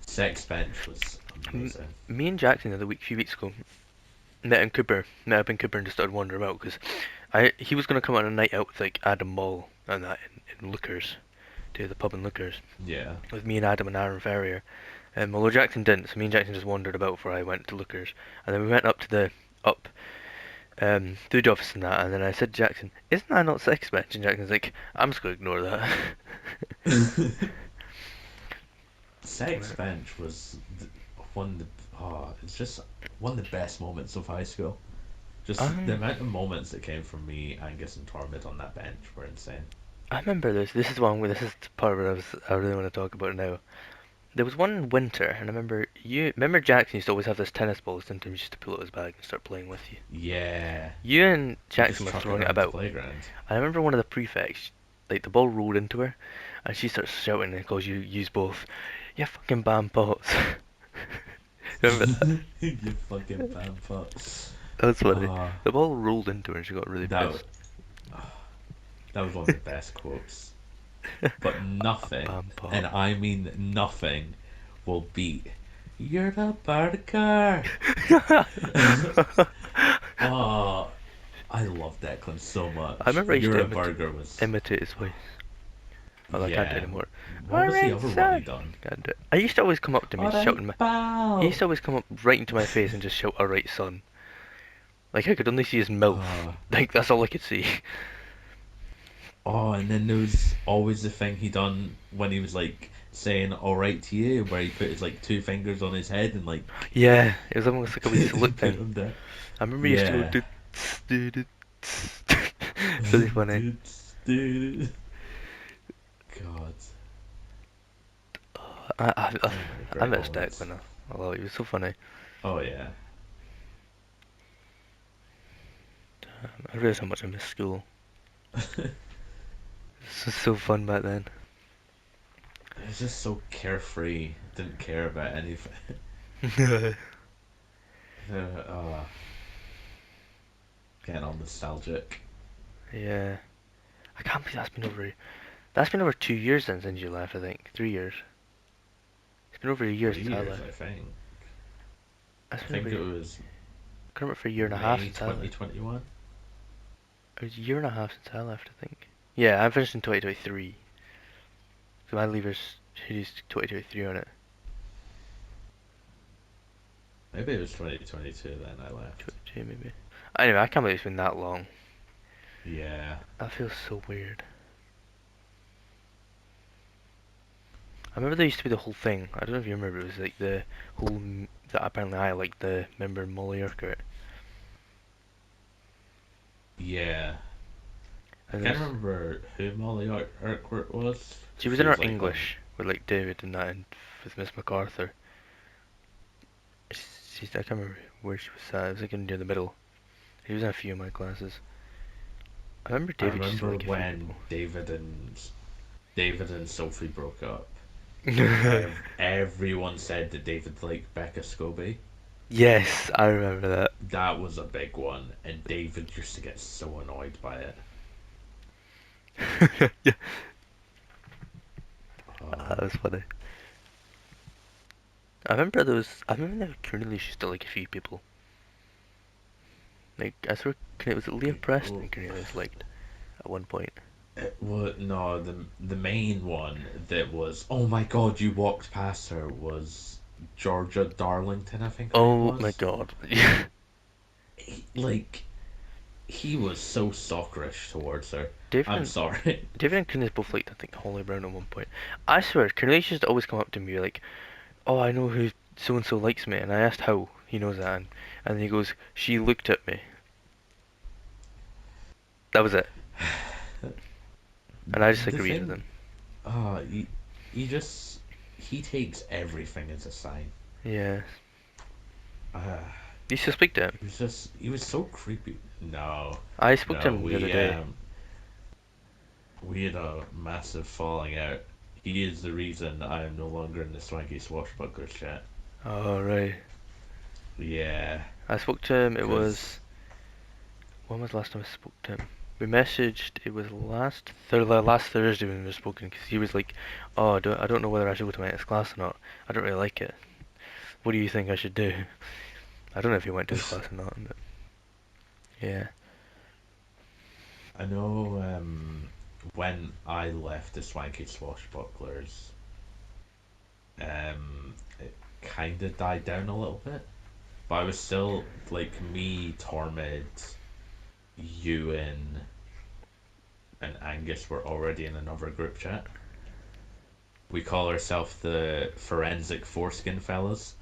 Sex Bench was amazing. Me and Jackson the other week, few weeks ago, met up in Cooper and just started wandering about because he was gonna come on a night out with like Adam Mull and that in Lookers, to the pub in Lookers, Yeah, with me and Adam and Aaron Ferrier. Although Jackson didn't, so me and Jackson just wandered about before I went to Lookers, and then we went up to the up through the office and that, and then I said to Jackson, "Isn't that not sex bench?" And Jackson's like, "I'm just gonna ignore that." Sex Bench was one of the Oh, it's just one of the best moments of high school. Just the Um, amount of moments that came from me, Angus, and Tormid on that bench were insane. I remember this. This is one where this is the part where I really want to talk about now. There was one winter, and I remember remember Jackson used to always have this tennis ball. Sometimes he used to pull out his bag and start playing with you. Yeah, You and he just Jackson were chuck it throwing it around the about. playground. I remember one of the prefects, like the ball rolled into her, and she starts shouting and calls you use both. You fucking bam pots. Remember that? You fucking vampire. That was funny. Oh, The ball rolled into her and she got really that pissed. that was one of the best quotes. But nothing, Bam pot. and I mean nothing, will beat "You're the burger." Oh, I love Declan so I much. remember I used "You're to a burger" was, imitate his voice. Well, I can't do it yeah. anymore. What was the Alright, other one he son. done? Can't do it. I used to always come up to me All and right, shouting my. He used pal. to always come up right into my face and just shout, "Alright, son." Like I could only see his mouth. Uh, Like that's all I could see. oh, and then there was always the thing he done when he was like saying "all right" to you, where he put his like two fingers on his head and like Yeah, it was almost like a wee salute put thing. him down. I remember he used to go Yeah. do do do. Really funny. Dude, dude. God. I I, So many I great missed moments. Declan. Although he was so funny. Oh yeah. I realized how much I miss school. This was so fun back then. It was just so carefree. Didn't care about anything. Oh, getting all nostalgic. Yeah, I can't believe that's been over. That's been over 2 years since you left. I think 3 years. It's been over a year 3 since I years, left. I think. That's I been over. think it I was can't remember for a year and a half May since I left. 2021. It was a year and a half since I left. I think. Yeah, I finished in 2023. So my leavers he's 2023 on it. Maybe it was 2022 then I left. 22 maybe. Anyway, I can't believe it's been that long. Yeah. That feels so weird. I remember there used to be the whole thing. I don't know if you remember. It was like the whole that apparently I like the member Molly Urquhart, Yeah. I and can't there's remember who Molly Urquhart was. she If was she in our was like on. English with like David and that, and with Miss MacArthur. She's I can't remember where she was at. It was like in near the middle. She was in a few of my classes. I remember I David used to remember like a few when people. David and Sophie broke up. Everyone said that David liked Becca Scobie. Yes, I remember that. That was a big one, and David used to get so annoyed by it. Yeah, that Uh, was funny. I remember there was. I remember that Cornelius used to like a few people. Like I swear, was it Leah Preston oh, Cornelius liked at one point? no, the main one that was, oh my god, you walked past her was Georgia Darlington, I think her name Oh my was. god. Like, he was so stalkerish towards her. David I'm and sorry. David and Cornelius both liked I think Holly Brown at one point. I swear, Cornelius used to always come up to me like, "Oh, I know who so and so likes me," and I asked how he knows that, and then he goes, "She looked at me." That was it, and I just The agreed with thing, him. he just, he takes everything as a sign. Yeah, Uh, you used to speak to him. he was so creepy. No, I spoke to no, him the other day. we had a massive falling out. He is the reason I am no longer in the Swanky Swashbucklers chat. Oh right, Yeah, I spoke to him. It was because when was the last time I spoke to him? We messaged. It was last Thursday when we were spoken because he was like, "Oh, I don't know whether I should go to my next class or not. I don't really like it. What do you think I should do?" I don't know if he went to his class or not, but yeah. I know when I left the Swanky Swashbucklers, it kind of died down a little bit. But I was still like me, Tormid, Ewan, and Angus were already in another group chat. We call ourselves the Forensic Foreskin Fellas.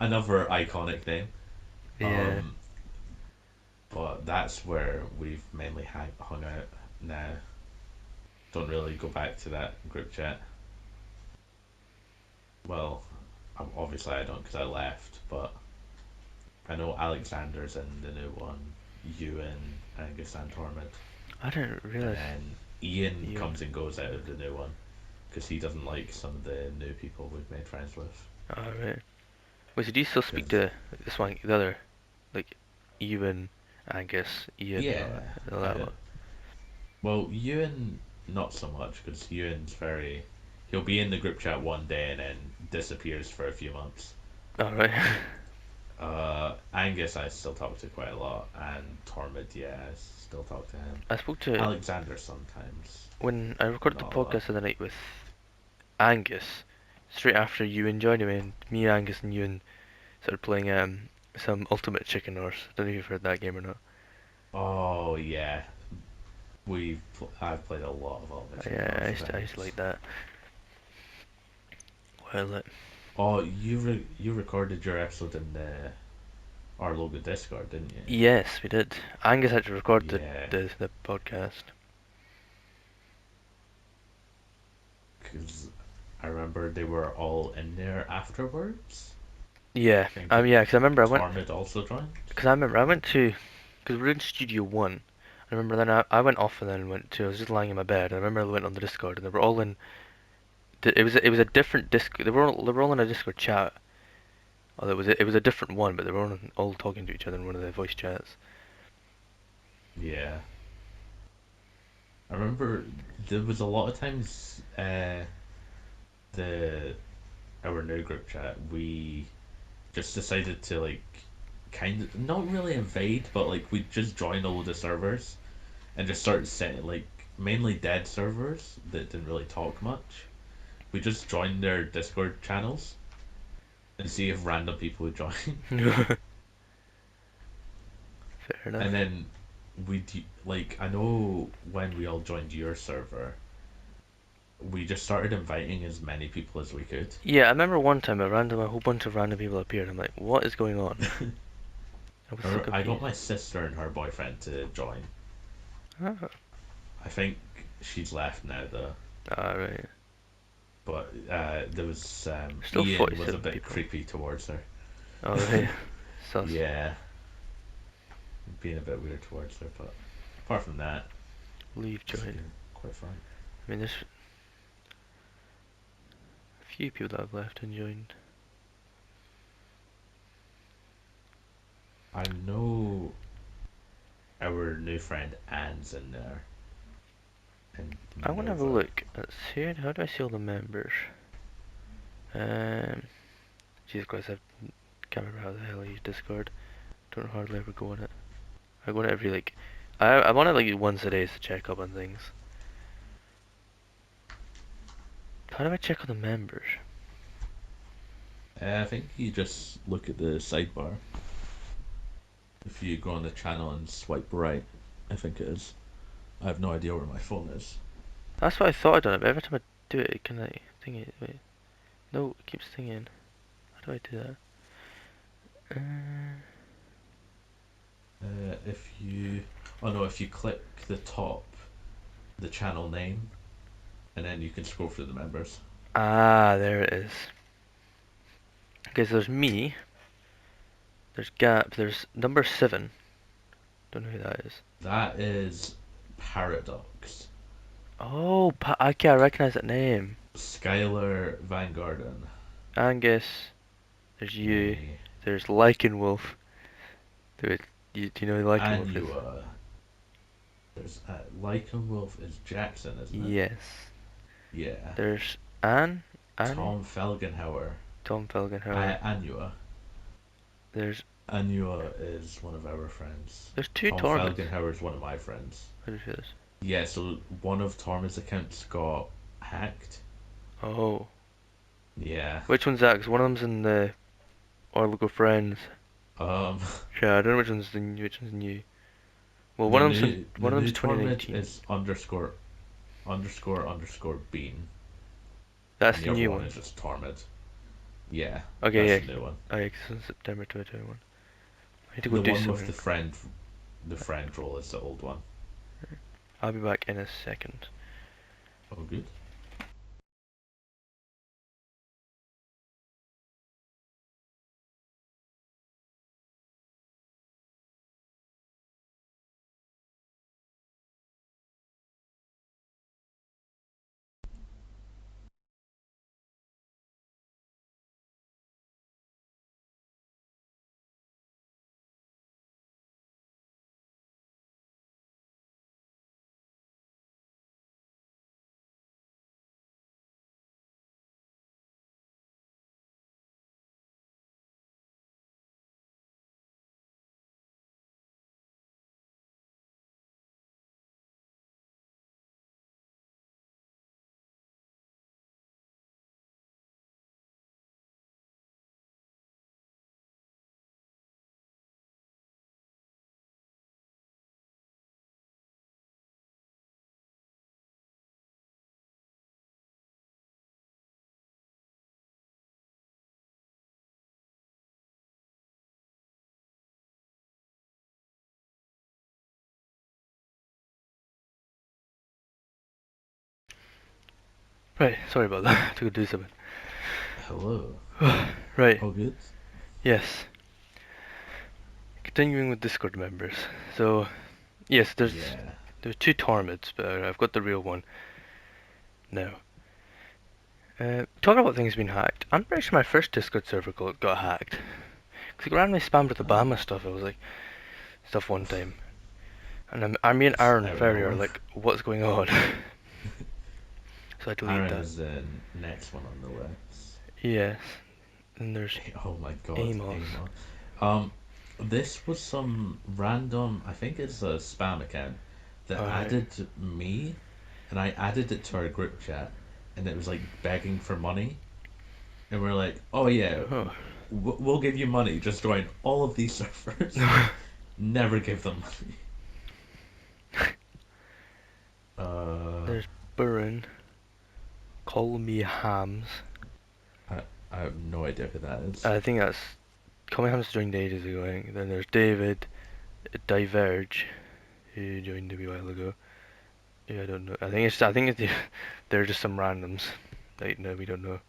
Another iconic name. Yeah. Um, but that's where we've mainly hung out now. Don't really go back to that group chat. Well, obviously I don't because I left, but I know Alexander's in the new one, Ewan, Angus, and Tormund. I didn't And realize then Ian you. comes and goes out of the new one because he doesn't like some of the new people we've made friends with. Alright. Wait, so do you still speak Because, to this one, the other, like, Ewan, Angus, Ian, yeah, and all I that do. lot? Well, Ewan, not so much because Ewan's very. He'll be in the group chat one day and then disappears for a few months. Alright. Angus, I still talk to quite a lot, and Tormund, yeah, I still talk to him. I spoke to, Alexander sometimes, when I recorded the not a lot. podcast the other night with Angus, straight after Ewan joined me, and me, Angus, and Ewan started playing some Ultimate Chicken Horse. I don't know if you've heard that game or not. Oh yeah, I've played a lot of Ultimate Chicken Yeah, Horse with I used to like Angus. that. Well, Oh, you recorded your episode in our local Discord, didn't you? yes, we did. Angus had to record Yeah, the podcast. because I remember they were all in there afterwards. Yeah, I think yeah, because I remember Tormund also joined. I went to, because we were in Studio One. I remember then I went off and then went to, I was just lying in my bed. I remember I went on the Discord and they were all in, it was a different Discord, they were all in a Discord chat. Although it was a different one, but they were all talking to each other in one of the voice chats. Yeah, I remember there was a lot of times the our new group chat we just decided to like kind of not really invade, but like we just joined a load of servers and just started setting like mainly dead servers that didn't really talk much. We just joined their Discord channels and see if random people would join. Fair And enough. then like I know when we all joined your server, we just started inviting as many people as we could. Yeah, I remember one time a whole bunch of random people appeared. I'm like, what is going on? I was so I got confused. my sister and her boyfriend to join. Ah, I think she's left now though. alright. But there was Still Ian was a 47 bit people. creepy towards her. Alright. Sus. Yeah, being a bit weird towards her, but apart from that, Leave it's join. been quite fun. I mean, there's a few people that have left and joined. I know our new friend Anne's in there, and I want to have a Nova. look. Let's see. How do I see all the members? Um, Jesus Christ, I can't remember how the hell I use Discord. Don't hardly ever go on it. I go on it every like. I'm on it like once a day to check up on things. How do I check on the members? I think you just look at the sidebar. If you go on the channel and swipe right, I think it is. I have no idea where my phone is. That's what I thought I'd done it, but every time I do it, it can like thing it. Wait, no, it keeps singing. How do I do that? If you, oh no, if you click the top, the channel name, and then you can scroll through the members. There it is. Okay, so there's me. There's Gap. There's number 7. Don't know who that is. That is Paradox. Oh, okay, I recognize that name. Skylar Van Garden. Angus. There's you. Me. There's Lycanwolf. Do it. Do you know who Lycanwolf is? Anua. There's Lycan Wolf is Jackson, isn't it? Yes. Yeah. There's Anne. Annie. Tom Felgenhauer. Tom Felgenhauer. Anua. There's Anua is one of our friends. there's two Tom Torments. Felgenhauer is one of my friends. How do you say this? Yeah, so one of Tormund's accounts got hacked. Oh. Yeah. Which one's that? 'Cause one of them's in the Our Local Friends. Um, Yeah, I don't know which one's new. Well, one of them's the one of them's new Torment 2019. is underscore underscore underscore bean. That's and the the other new one one. is just Tormod. Yeah, Okay, that's yeah. the new one. Oh, yeah, 'cause it's in September 2021. I need to go The do one with something. the friend role is the old one. I'll be back in a second. Oh, good. Right, sorry about that. to go do something. Hello. Right, Oh, good. yes. Continuing with Discord members. So, yes, Yeah. there's two Tormids, but I've got the real one now. Talking about things being hacked, I'm pretty sure my first Discord server got hacked. Because it randomly spammed with Oh. Obama stuff. It was like, stuff one time. And me and Aaron Out of Ferry are nowhere. like, what's going on? So I deleted Aaron that. is the next one on the list. Yes. And there's Oh my god, Amos. Amos. Um, this was some random, I think it's a spam account that Alright. added me, and I added it to our group chat, and it was like begging for money, and we're like, oh yeah, Oh. we'll give you money, just join all of these servers. Never give them money. Uh, There's Burren. Call me Hams. I, I have no idea who that is. I think that's Call me Hams joined ages ago. I think. Then there's David Diverge, who joined a wee while ago. Yeah, I don't know. I think it's they're just some randoms. Like no, we don't know.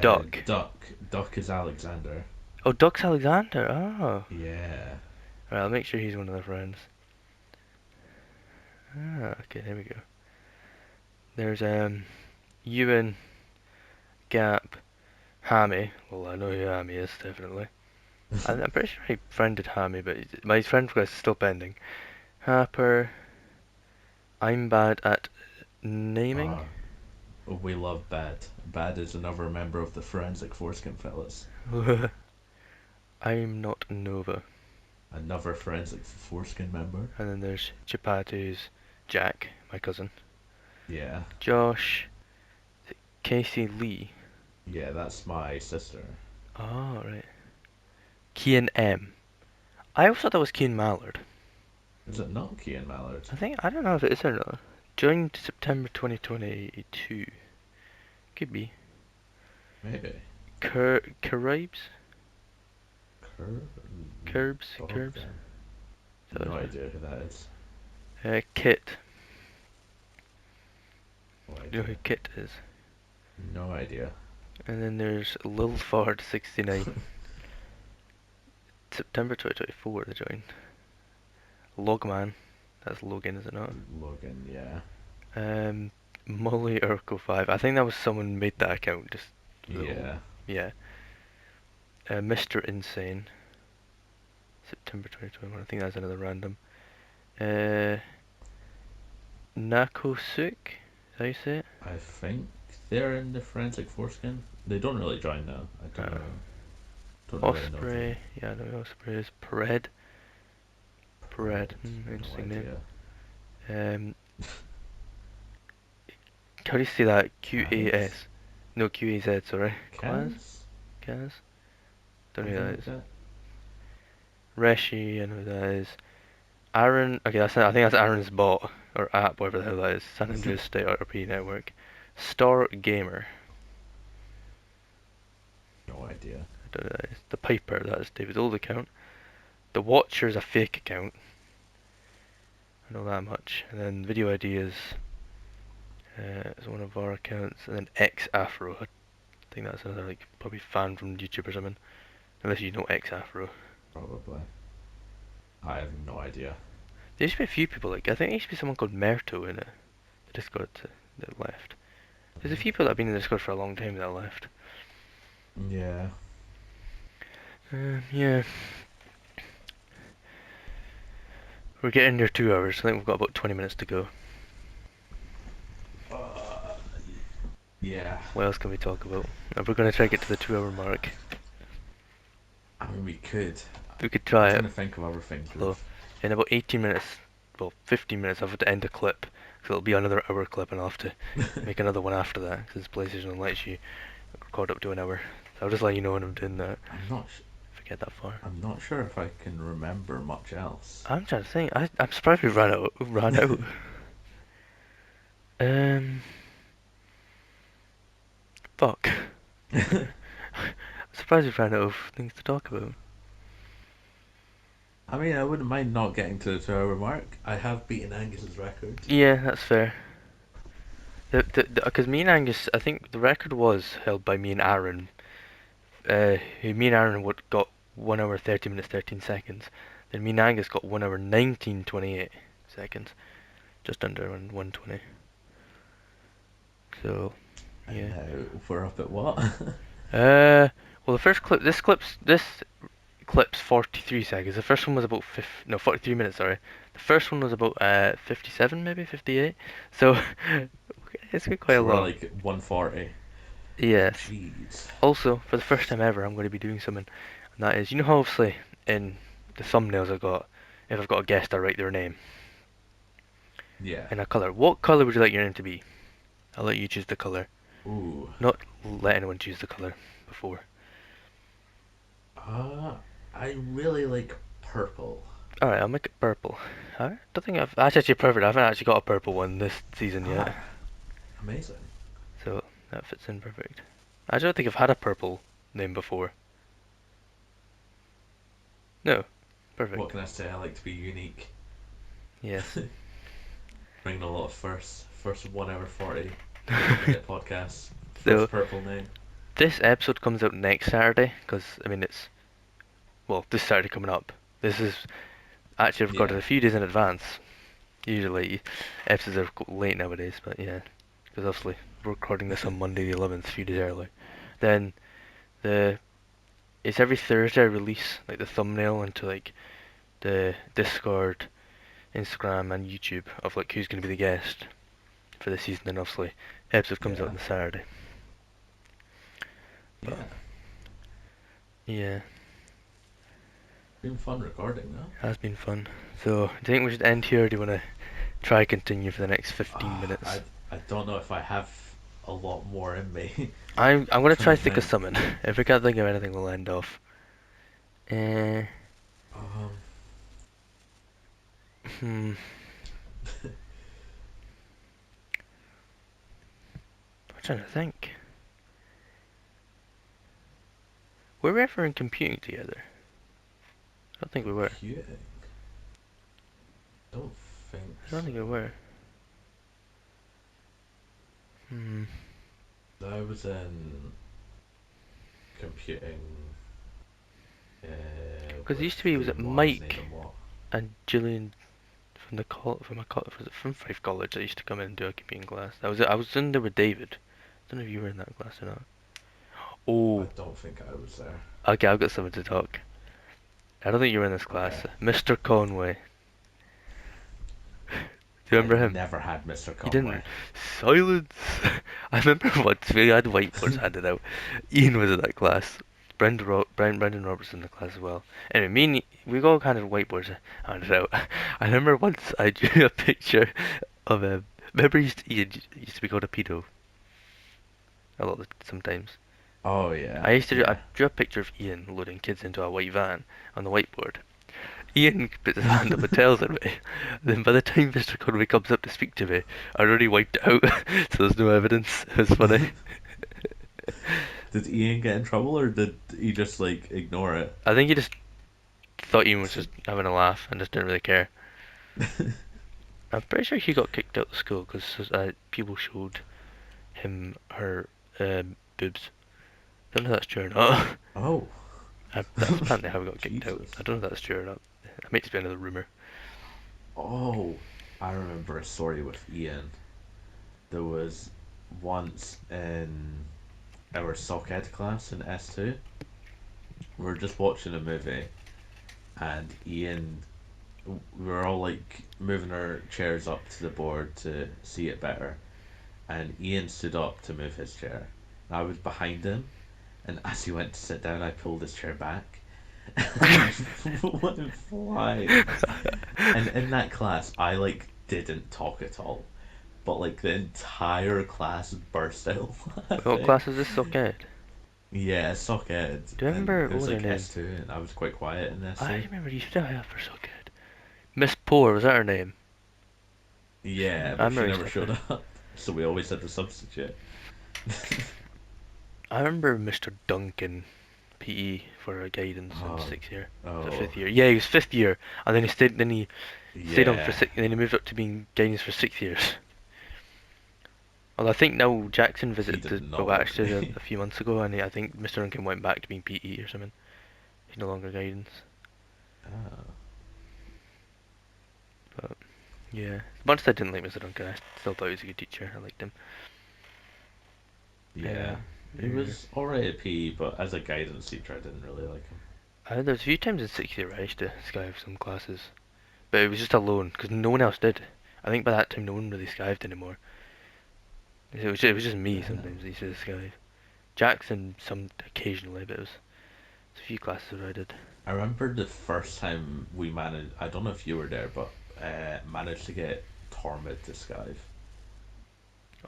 Duck. Duck is Alexander. Oh, Duck's Alexander. Oh. Yeah. Right, I'll make sure he's one of their friends. Ah, okay, there we go. There's Ewan, Gap, Hammy. Well, I know who Hammy is definitely. I'm pretty sure I friended Hammy, but my friend request is still pending. Harper. I'm bad at naming. Uh, we love Bad. Bad is another member of the Forensic Foreskin fellas. I'm not Nova. Another Forensic Foreskin member. And then there's Chapatu's Jack, my cousin. Yeah. Josh, Casey Lee. Yeah, that's my sister. Oh, right. Kian M. I always thought that was Kian Mallard. Is it not Kian Mallard? I don't know if it is or not. Joined September 2022. Could be. Maybe. Caribes? Cur- Dog Curbs? then. So No idea who that is. Kit. No Do you know who idea. Kit is? No idea. And then there's Lilford69. September 2024 they joined. Logman. That's Logan, is it not? Logan, yeah. Um, Molly Urkel 5. I think that was someone made that account. Just little. Yeah. Yeah. Mr. Insane. September 2021. I think that's another random. Uh, Nakosuk. Is that how you say it? I think they're in the Forensic Foreskin. They don't really join now. I don't Uh, know. Don't really know them. Osprey. Yeah, I know who Osprey is. Pred. Pred. Red. No Interesting name. idea. Um, how do you say that? Kaz? QAS. No, QAZ, sorry. Quaz? Kaz? Kaz? Don't know who Something that like is. that? Reshi, I know who that is. Aaron, okay, I think that's Aaron's bot, or app, whatever the hell that is. San Andreas State RP Network. Star Gamer. no idea. I don't know who that is. The Piper, that's David's old account. The Watcher is a fake account. I know that much. And then Video Ideas is one of our accounts. And then X Afro. I think that's another like probably fan from YouTube or something. Unless you know X Afro. Probably. I have no idea. There used to be a few people like I think there used to be someone called Merto in it. The Discord that left. There's a few people that have been in the Discord for a long time that left. Yeah. Yeah. We're getting near 2 hours. I think we've got about 20 minutes to go. Uh, yeah. What else can we talk about? We're going to try to get to the 2 hour mark. I mean, we could. We could I'm try it. trying to think of other things Although, with. in about 18 minutes, well, 15 minutes, I'll have to end a clip. Because it'll be another hour clip and I'll have to make another one after that. Because PlayStation lets you record up to an hour. So I'll just let you know when I'm doing that. I'm not. If I get that far. I'm not sure if I can remember much else. I'm trying to think. I'm surprised we ran out. Ran out. Um. Fuck. I'm surprised we ran out of things to talk about. I mean, I wouldn't mind not getting to the 2 hour mark. I have beaten Angus's record. Yeah, that's fair. Because me and Angus, I think the record was held by me and Aaron. Me and Aaron got 1 hour 30 minutes 13 seconds. Then me and Angus got 1 hour 19:28 seconds, just under 120. So, And yeah. now we're up at what? Well, the first clip, this clip's 43 seconds. The first one was about 43 minutes. Sorry. The first one was about 57, maybe 58. So it's been quite a So we're lot. like 140. Yes. Jeez. Also, for the first time ever, I'm going to be doing something, and that is, you know how obviously in the thumbnails I got, if I've got a guest, I write their name Yeah. and a color. What color would you like your name to be? I'll let you choose the color. Ooh. Not let anyone choose the color before. Uh, I really like purple. All right, I'll make it purple. I don't think that's actually perfect. I haven't actually got a purple one this season yet, Ah, amazing. so that fits in perfect. I don't think I've had a purple name before. No, What perfect. can I say? I like to be unique. Yes. Bringing a lot of firsts. First 1 hour 40 minute podcast. So First purple name. this episode comes out next Saturday, because I mean it's well this Saturday coming up. This is actually recorded Yeah. a few days in advance. Usually episodes are late nowadays, but yeah, because obviously we're recording this on Monday the 11th, a few days early. Then the it's every Thursday I release like the thumbnail into like the Discord, Instagram, and YouTube of like who's going to be the guest for the season. And obviously episode comes out Yeah. on the Saturday. But Yeah. yeah, Been fun recording, though. has been fun. So do you think we should end here? Or do you want to try continue for the next 15 Ah, minutes? I don't know if I have a lot more in me. I'm I'm gonna trying try to to think of think. something. If we can't think of anything, we'll end off. Uh, Um, hmm. I'm trying to think. Were we ever in computing together? I don't think we were. computing. Don't think I don't so. think we were. Hmm. I was in computing Because it with used to be, was who, it what, whose name, Mike and what. and Gillian from the was it from Fife College that used to come in and do a computing class? I was in there with David. I don't know if you were in that class or not. I Oh, don't think I was there. okay, I've got something to talk. I don't think you were in this class. Okay. Mr. Conway. Do you I remember him? never had Mr. You Conway. didn't. Silence! I remember once we had whiteboards handed out. Ian was in that class. Brendan Roberts in the class as well. Anyway, we all kind of whiteboards handed out. I remember once I drew a picture of a. Remember Ian used to be called a pedo sometimes. Oh yeah, I yeah. drew a picture of Ian loading kids into a white van on the whiteboard. Ian puts his hand up and tells on me. Then by the time Mr. Conway comes up to speak to me, I already wiped it out, so there's no evidence. It was funny. Did Ian get in trouble or did he just like ignore it? I think he just thought Ian was just having a laugh and just didn't really care. I'm pretty sure he got kicked out of school because people showed him her boobs. Don't know if that's true or not. Oh, That's apparently how he got kicked out. I Jesus. don't know if that's true or not. It might just be another rumor. Oh, I remember a story with Ian. There was once in our Soc Ed class in S2, we were just watching a movie, and Ian, we were all like moving our chairs up to the board to see it better, and Ian stood up to move his chair. I was behind him, and as he went to sit down, I pulled his chair back, and he went flying. And in that class, I like didn't talk at all, but like the entire class burst out What laughing. class is this? Okay. Yeah, sock ed, Do you and remember it what was was her like name? S2, and I was quite quiet in I S2. remember you still have her so good. Miss Poor, was that her name? Yeah, I but she remember you never still have showed her. up, so we always had to substitute. I remember Mr. Duncan, PE for guidance in Oh, 6th year. Was it oh, 5th year? Yeah, he was 5th year, and then he stayed on for yeah, six, and then he moved up to being guidance for 6 years. Although I think now Jackson he visited did the not like Babak me. a few months ago, and I think Mr. Duncan went back to being PE or something. He's no longer guidance. Oh, But yeah, much as I didn't like Mr. Duncan, I still thought he was a good teacher. I liked him. yeah, Yeah, he yeah. was alright at PE, but as a guidance teacher, I didn't really like him. There's a few times in 6th year where I used to skive some classes, but it was just alone because no one else did. I think by that time no one really skived anymore. It was just me Oh. sometimes that used to skive. Jackson some occasionally, but it's a few classes where I did. I remember the first time we managed, I don't know if you were there, but managed to get Tormid to skive.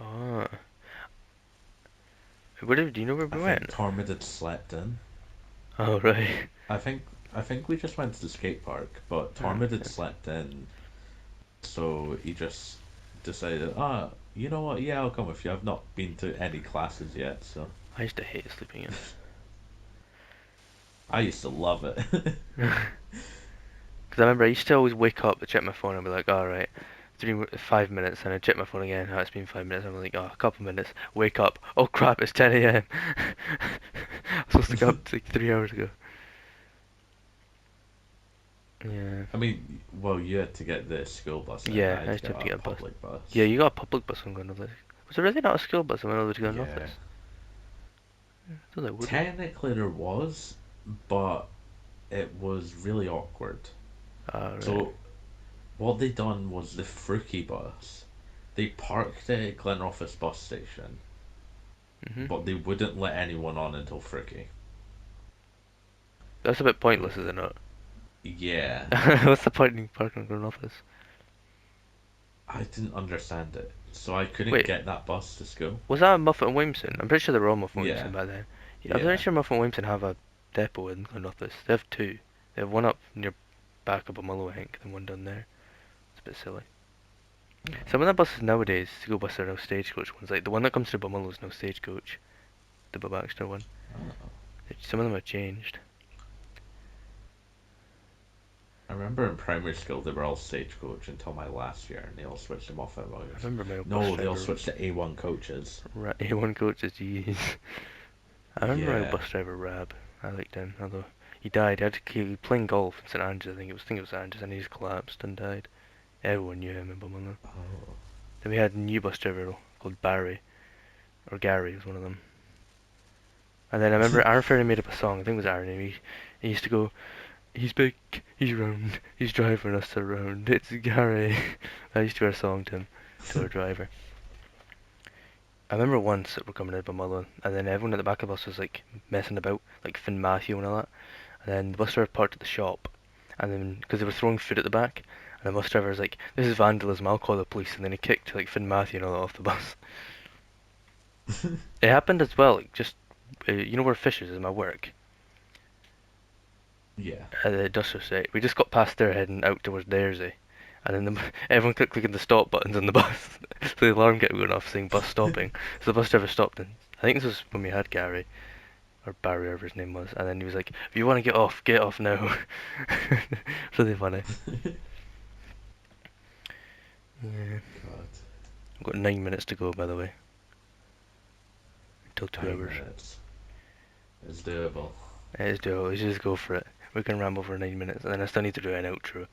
Oh, do you know where I we think went? Tormid had slept in. Oh right. I think I think we just went to the skate park, but Oh, Tormid had slept in, so he just decided, you know what? Yeah, I'll come with you. I've not been to any classes yet, so I used to hate sleeping in. I used to love it. Because I remember I used to always wake up to check my phone and be like, all right, 5 minutes, and I check my phone again. Oh, it's been 5 minutes. I'm like, oh, a couple minutes. Wake up. Oh crap, it's 10 a.m. I'm supposed to get up like 3 hours ago. Yeah. I mean, well, you had to get the school bus in. Yeah, I I had to used to get have to a get a bus. public Yeah, bus. you got a public bus on Glen Office. Was it really not a school bus on Glen Yeah. Office? I thought it would be. Technically there was, but it was really awkward. Ah, right. So what they done was the Fruki bus. They parked at Glenrothes bus station, Mhm. but they wouldn't let anyone on until Fruki. That's a bit pointless, is it not? Yeah, What's the point in parking on Glen Office? I didn't understand it, so I couldn't Wait, get that bus to school. was that Muffet and Williamson? I'm pretty sure they were all Muffet and Williamson Yeah, back then. Yeah, I'm pretty yeah. sure Muffet and Williamson have a depot in Glen Office. They have two. They have one up near back up a Mullow, I think, and one down there. It's a bit silly. Some of the buses nowadays, school buses are now stagecoach ones. Like the one that comes to Bumullo is now stagecoach. The Bob Baxter one. Oh. Some of them have changed. I remember in primary school they were all stagecoach until my last year, and they all switched them off at I Williams. remember my old bus No, they all driver, switched to A1 coaches. A1 coaches, jeez. I remember my old Yeah. bus driver, Rab. I liked him, although he died. He was playing golf in St Andrews, I think it was St Andrews, and he just collapsed and died. Everyone knew him in Bumullo. Oh. Then we had a new bus driver called Barry, or Gary was one of them. And then I remember Aaron Ferry made up a song, I think it was Aaron, and he used to go, he's big, he's round, he's driving us around, it's Gary. I used to wear a song to him, to our driver. I remember once that we're coming out of Bumullo, and then everyone at the back of us was like messing about, like Finn Matthew and all that. And then the bus driver parked at the shop, and then because they were throwing food at the back, and the bus driver was like, "This is vandalism. I'll call the police." And then he kicked like Finn Matthew and all that off the bus. It happened as well, like just you know where Fishers is, my work, Yeah. at the industrial site. We just got past there heading out towards Daresy, and then everyone kept clicking the stop buttons on the bus, so the alarm kept going off saying bus stopping. So the bus driver stopped, and I think this was when we had Gary. or Barry, whatever his name was, and then he was like, "If you want to get off now." Really funny. Yeah, God, I've got 9 minutes to go, by the way, until 2 hours. 9 minutes is doable. Let's do it. Let's just go for it. We can ramble for 9 minutes, and then I still need to do an outro.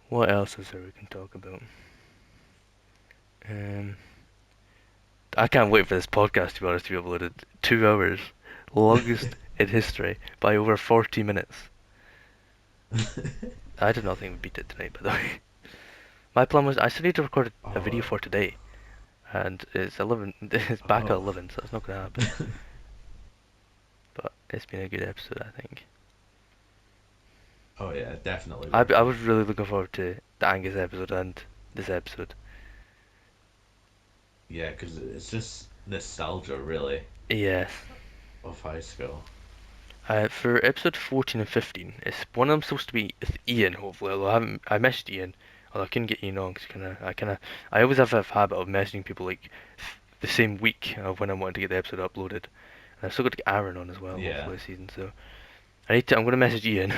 What else is there we can talk about? Um, I can't wait for this podcast to be honest to be uploaded. 2 hours, longest in history by over 40 minutes. I did not think we'd beat it tonight, by the way. My plan was I still need to record a video Oh, for today, and it's 11. It's back at oh, 11, so it's not gonna happen. But it's been a good episode, I think. oh yeah, definitely I worth it. was really looking forward to the Angus episode and this episode. Yeah, because it's just nostalgia, really, Yes. of high school. For episode 14 and 15, it's one of them supposed to be with Ian, hopefully. Although I messaged Ian, although I couldn't get Ian on because I always have a habit of messaging people like the same week of when I want to get the episode uploaded. And I've still got to get Aaron on as well, Yeah. hopefully this season. So I'm gonna message Ian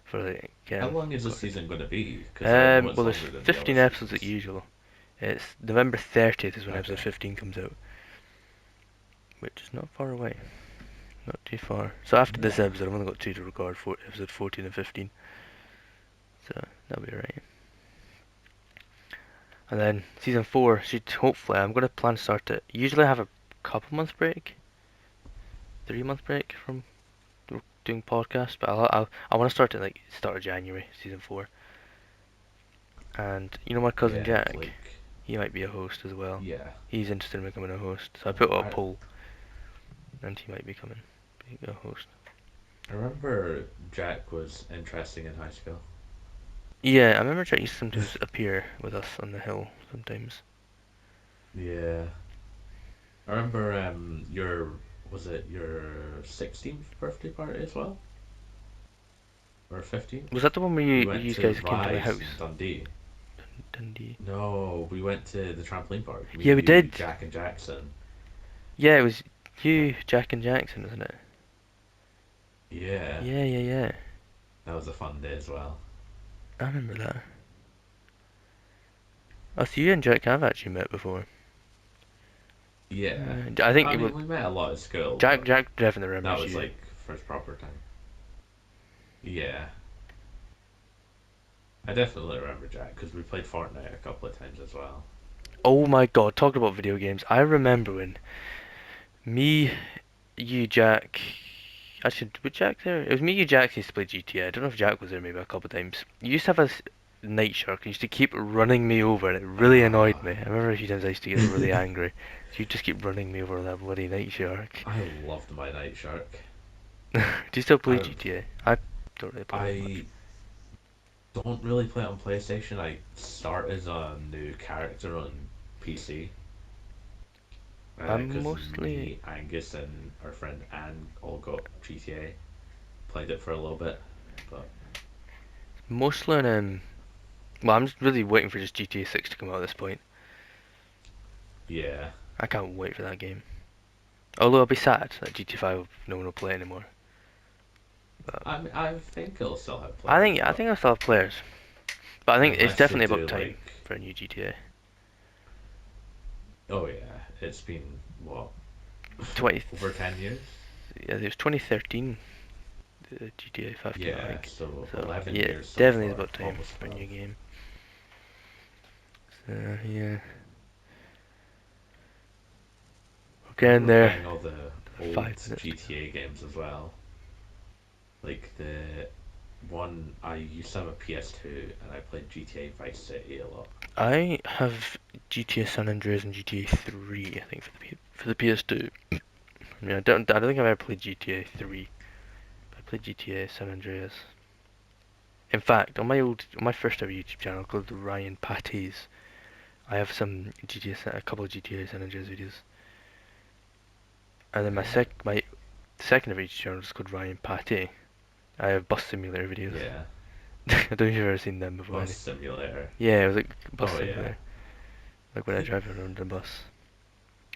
for like How long is this record. season going to be? Because I know it's Well, there's longer than the other 15 episodes as seasons. usual. It's November 30th is when episode Okay. 15 comes out, which is not far away. Not too far. So after this Yeah. episode, I've only got two to record for episode 14 and 15. So that'll be alright. And then season 4 should hopefully, I'm going to plan to start it. Usually I have a couple months break, 3 month break from doing podcasts, but I want to start it like start of January, season 4. And you know my cousin Yeah, Jack, like, he might be a host as well. yeah. He's interested in becoming a host, so I put Oh, up a I poll, and he might be a host. I remember Jack was interesting in high school. Yeah, I remember Jack used to sometimes appear with us on the hill sometimes. Yeah. I remember was it your 16th birthday party as well? Or 15th? Was that the one where We went you to guys came to my Rise house? in Dundee. Dundee. No, we went to the trampoline park. Me, Yeah, we you, did. Jack, and Jackson. Yeah, it was you, Jack, and Jackson, wasn't it? Yeah, Yeah. that was a fun day as well. I remember that. Oh, so you and Jack have actually met before. Yeah. I think I it was mean, we met a lot at school, Jack. but Jack definitely that remembers was you. like first proper time. Yeah, I definitely remember Jack because we played Fortnite a couple of times as well. Oh my God! Talking about video games, I remember when me, you, Jack. Actually, was Jack there? It was me, you, Jack used to play GTA. I don't know if Jack was there maybe a couple of times. You used to have a night shark. And used to keep running me over, and it really annoyed Ah, me. I remember a few times I used to get really angry. So you just keep running me over with that bloody night shark. I loved my Night Shark. Do you still play I GTA? I don't really play that much. I don't really play it on PlayStation. I started a new character on PC I'm because mostly me, Angus, and our friend Anne all got GTA. Played it for a little bit, but mostly on well, I'm just really waiting for just GTA 6 to come out at this point. yeah. I can't wait for that game. Although I'll be sad that GTA 5 no one will play anymore. But I think it'll still have I players, think I but think I'll still have players. But I think it's unless they definitely do about time like, for a new GTA. oh yeah, it's been what 20 over 10 years. yeah, it was 2013 the GTA 5 came out, I Yeah, think. so So 11 yeah, years so definitely is far, about time almost for a new 12. game. So yeah, we're I getting remember there. playing all the old 5 minutes. GTA games as well. Like the one I used to have a PS2 and I played GTA Vice City a lot. I have GTA San Andreas and GTA 3, I think, for the PS2. I mean, I don't think I've ever played GTA 3. I played GTA San Andreas. In fact, on my first ever YouTube channel called Ryan Patties, I have a couple of GTA San Andreas videos. And then Right. my second ever YouTube channel is called Ryan Patty. I have bus simulator videos. Yeah. I don't know if you've ever seen them before. Bus Simulator. Yeah, it was like bus Oh yeah. simulator, like when I drive around the bus.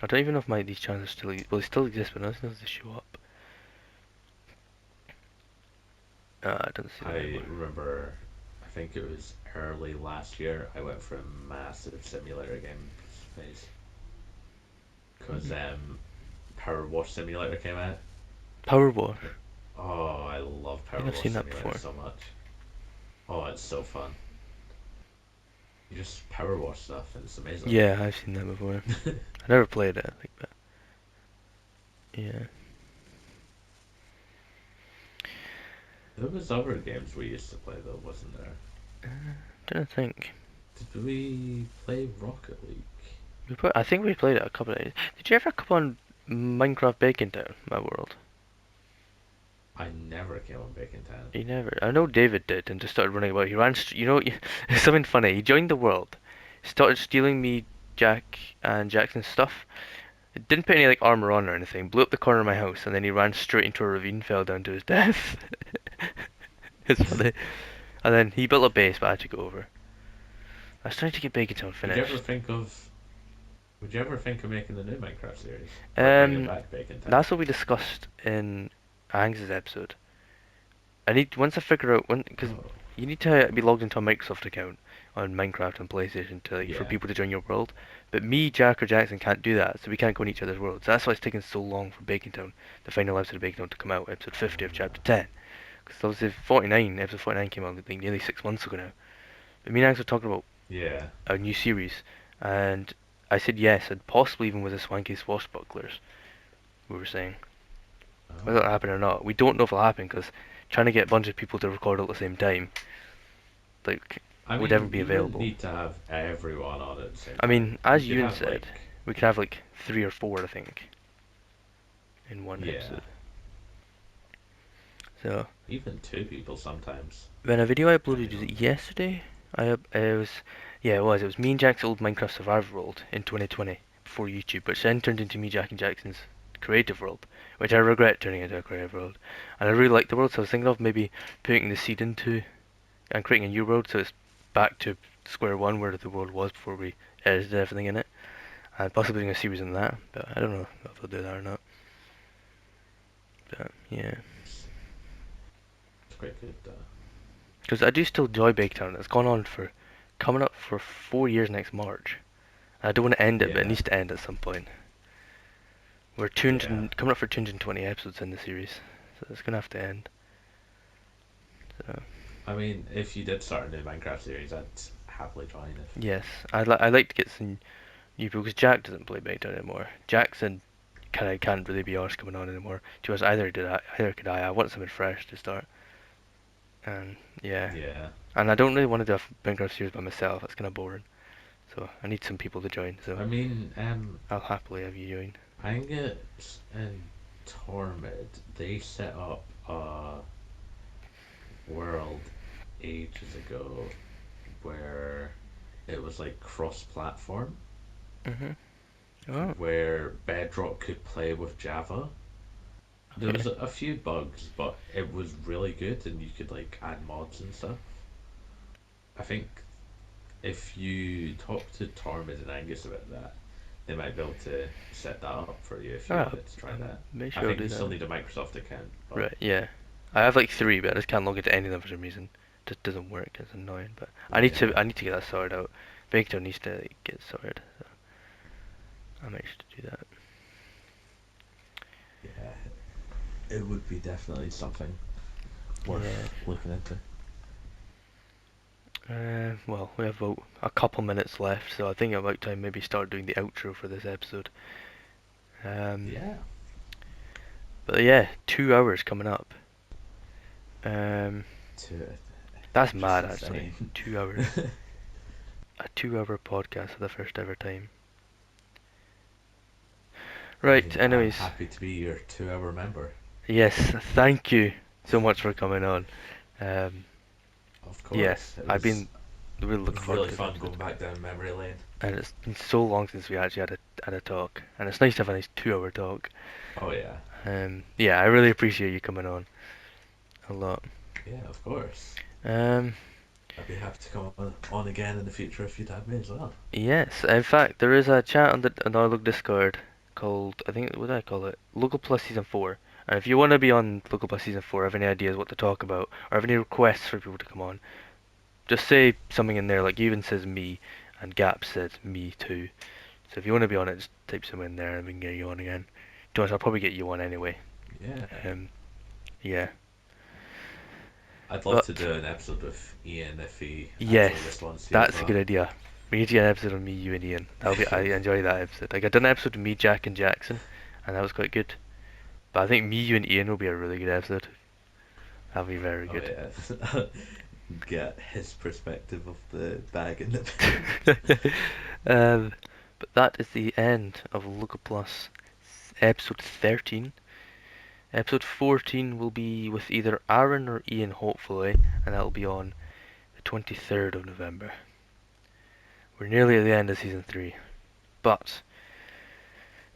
I don't even know if these channels are still well, they still exist, but I don't know if they show up. I don't see them I anymore. remember, I think it was early last year, I went for a massive simulator game phase because Mm. Power Wash Simulator came out. Power Wash. Like, oh, I love I think Power I've Wash seen that Simulator before. so much. Oh, it's so fun. You just power wash stuff and it's amazing. Yeah, I've seen that before. I never played it, like, but yeah. There was other games we used to play though, wasn't there? Trying to think. Did we play Rocket League? I think we played it a couple of days. Did you ever come on Minecraft Bacon Town, my world? I never came on Bacon Town. He never. I know David did, and just started running about. He ran. You know, something funny. He joined the world, started stealing me, Jack, and Jackson's stuff. Didn't put any like armor on or anything. Blew up the corner of my house, and then he ran straight into a ravine, fell down to his death. It's funny. And then he built a base, but I had to go over. I was trying to get Bacon Town Would you ever finished. think of Would you ever think of making the new Minecraft series or bringing Um, back Bacon Town? that's what we discussed in Angs' episode. I need once I figure out when because Oh, you need to be logged into a Microsoft account on Minecraft and PlayStation to like, for yeah. people to join your world. But me, Jack, or Jackson can't do that, so we can't go in each other's worlds. That's why it's taking so long for Bacon Town, the final episode of Bacon Town, to come out, episode 50 of chapter 10. Because obviously 49, episode 49 came out like nearly 6 months ago now. But me and Ags were talking about Yeah. a new series, and I said yes, and possibly even with the Swanky Swashbucklers. We were saying whether it'll Oh. happen or not. We don't know if it'll happen because trying to get a bunch of people to record all at the same time like I would ever mean, be you wouldn't available. need to have everyone on at the same I time. mean, You as could Ewan have said, like, we could have like 3 or 4, I think, in one yeah, episode. So even two people sometimes. when a video I uploaded Depending was on it yesterday, it was yeah it was me and Jack's old Minecraft Survivor world in 2020 before YouTube, which then turned into me, Jack, and Jackson's creative world, which I regret turning into a creative world. And I really like the world, so I was thinking of maybe putting the seed into and creating a new world, so it's back to square one where the world was before we edited everything in it, and possibly doing a series on that. But I don't know if they'll do that or not. But yeah, it's, it's quite good. because I do still enjoy Baketown. It's gone on for coming up for 4 years next March. I don't want to end it, but it Yeah, needs to end at some point. We're yeah. coming up for 220 episodes in the series, so it's gonna have to end. So I mean, if you did start a new Minecraft series, I'd happily join if. yes, I'd like to get some new people because Jack doesn't play Baketown anymore. Jackson kind of can't really be arsed coming on anymore. To us, either could I. I want something fresh to start, and yeah, Yeah. and I don't really want to do a Minecraft series by myself. That's kind of boring. So I need some people to join. So I mean, I'll happily have you join. Angus and Tormid, they set up a world ages ago where it was like cross-platform, Mhm. Oh, where Bedrock could play with Java. There okay. was a few bugs, but it was really good, and you could like add mods and stuff. I think if you talk to Tormid and Angus about that, they might be able to set that up for you if you Ah, wanted to try that. make I sure I'll think do you still that. need a Microsoft account, but Right. Yeah. I have like 3, but I just can't log into any of them for some reason. Just doesn't work. It's annoying. But yeah, I need to get that sorted out. Baketown needs to like, get sorted. So I might should do that. yeah, it would be definitely something Yeah. worth looking into. Well, we have about a couple minutes left, so I think about time maybe start doing the outro for this episode. Um, Yeah, but yeah, 2 hours coming up. Um, to it, that's just mad actually. insane. 2 hours. A 2 hour podcast for the first ever time. I Right. mean, I'm Anyways, happy to be your 2 hour member. yes. Thank you so much for coming on. Um, Of yeah, course, I've been really it looking was forward really to this fun episode, going back down memory lane. and it's been so long since we actually had a talk, and it's nice to have a nice 2 hour talk. Oh yeah, Yeah, I really appreciate you coming on a lot. yeah, of course. Um, I'd be happy to come on again in the future if you'd have me as well. yes, in fact, there is a chat on our local Discord called I think what did I call it? Local Plus Season 4. And if you want to be on Local Plus Season 4, have any ideas what to talk about, or have any requests for people to come on, just say something in there, like even says me, and Gap says me too. So if you want to be on it, just type something in there and we can get you on again. To be honest, I'll probably get you on anyway. Yeah. Um, yeah. I'd love to But, do an episode with Ian if he yes, actually responds to your that's a good call. idea. We need to get an episode on me, you, and Ian. That'll be, I enjoy that episode. Like, I done an episode of me, Jack, and Jackson, and that was quite good. But I think me, you, and Ian will be a really good episode. That'll be very Oh good. yeah. Get his perspective of the bag in the bin. um, but that is the end of Luca Plus episode 13. Episode 14 will be with either Aaron or Ian, hopefully, and that'll be on the 23rd of November. We're nearly at the end of season 3. But,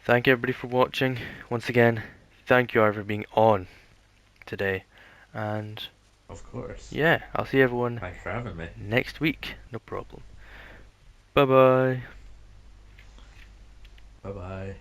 thank everybody for watching. Once again, thank you, Ari, for being on today. And, Of course. yeah, I'll see everyone Thank you for having me. next week. No problem. Bye bye. Bye bye.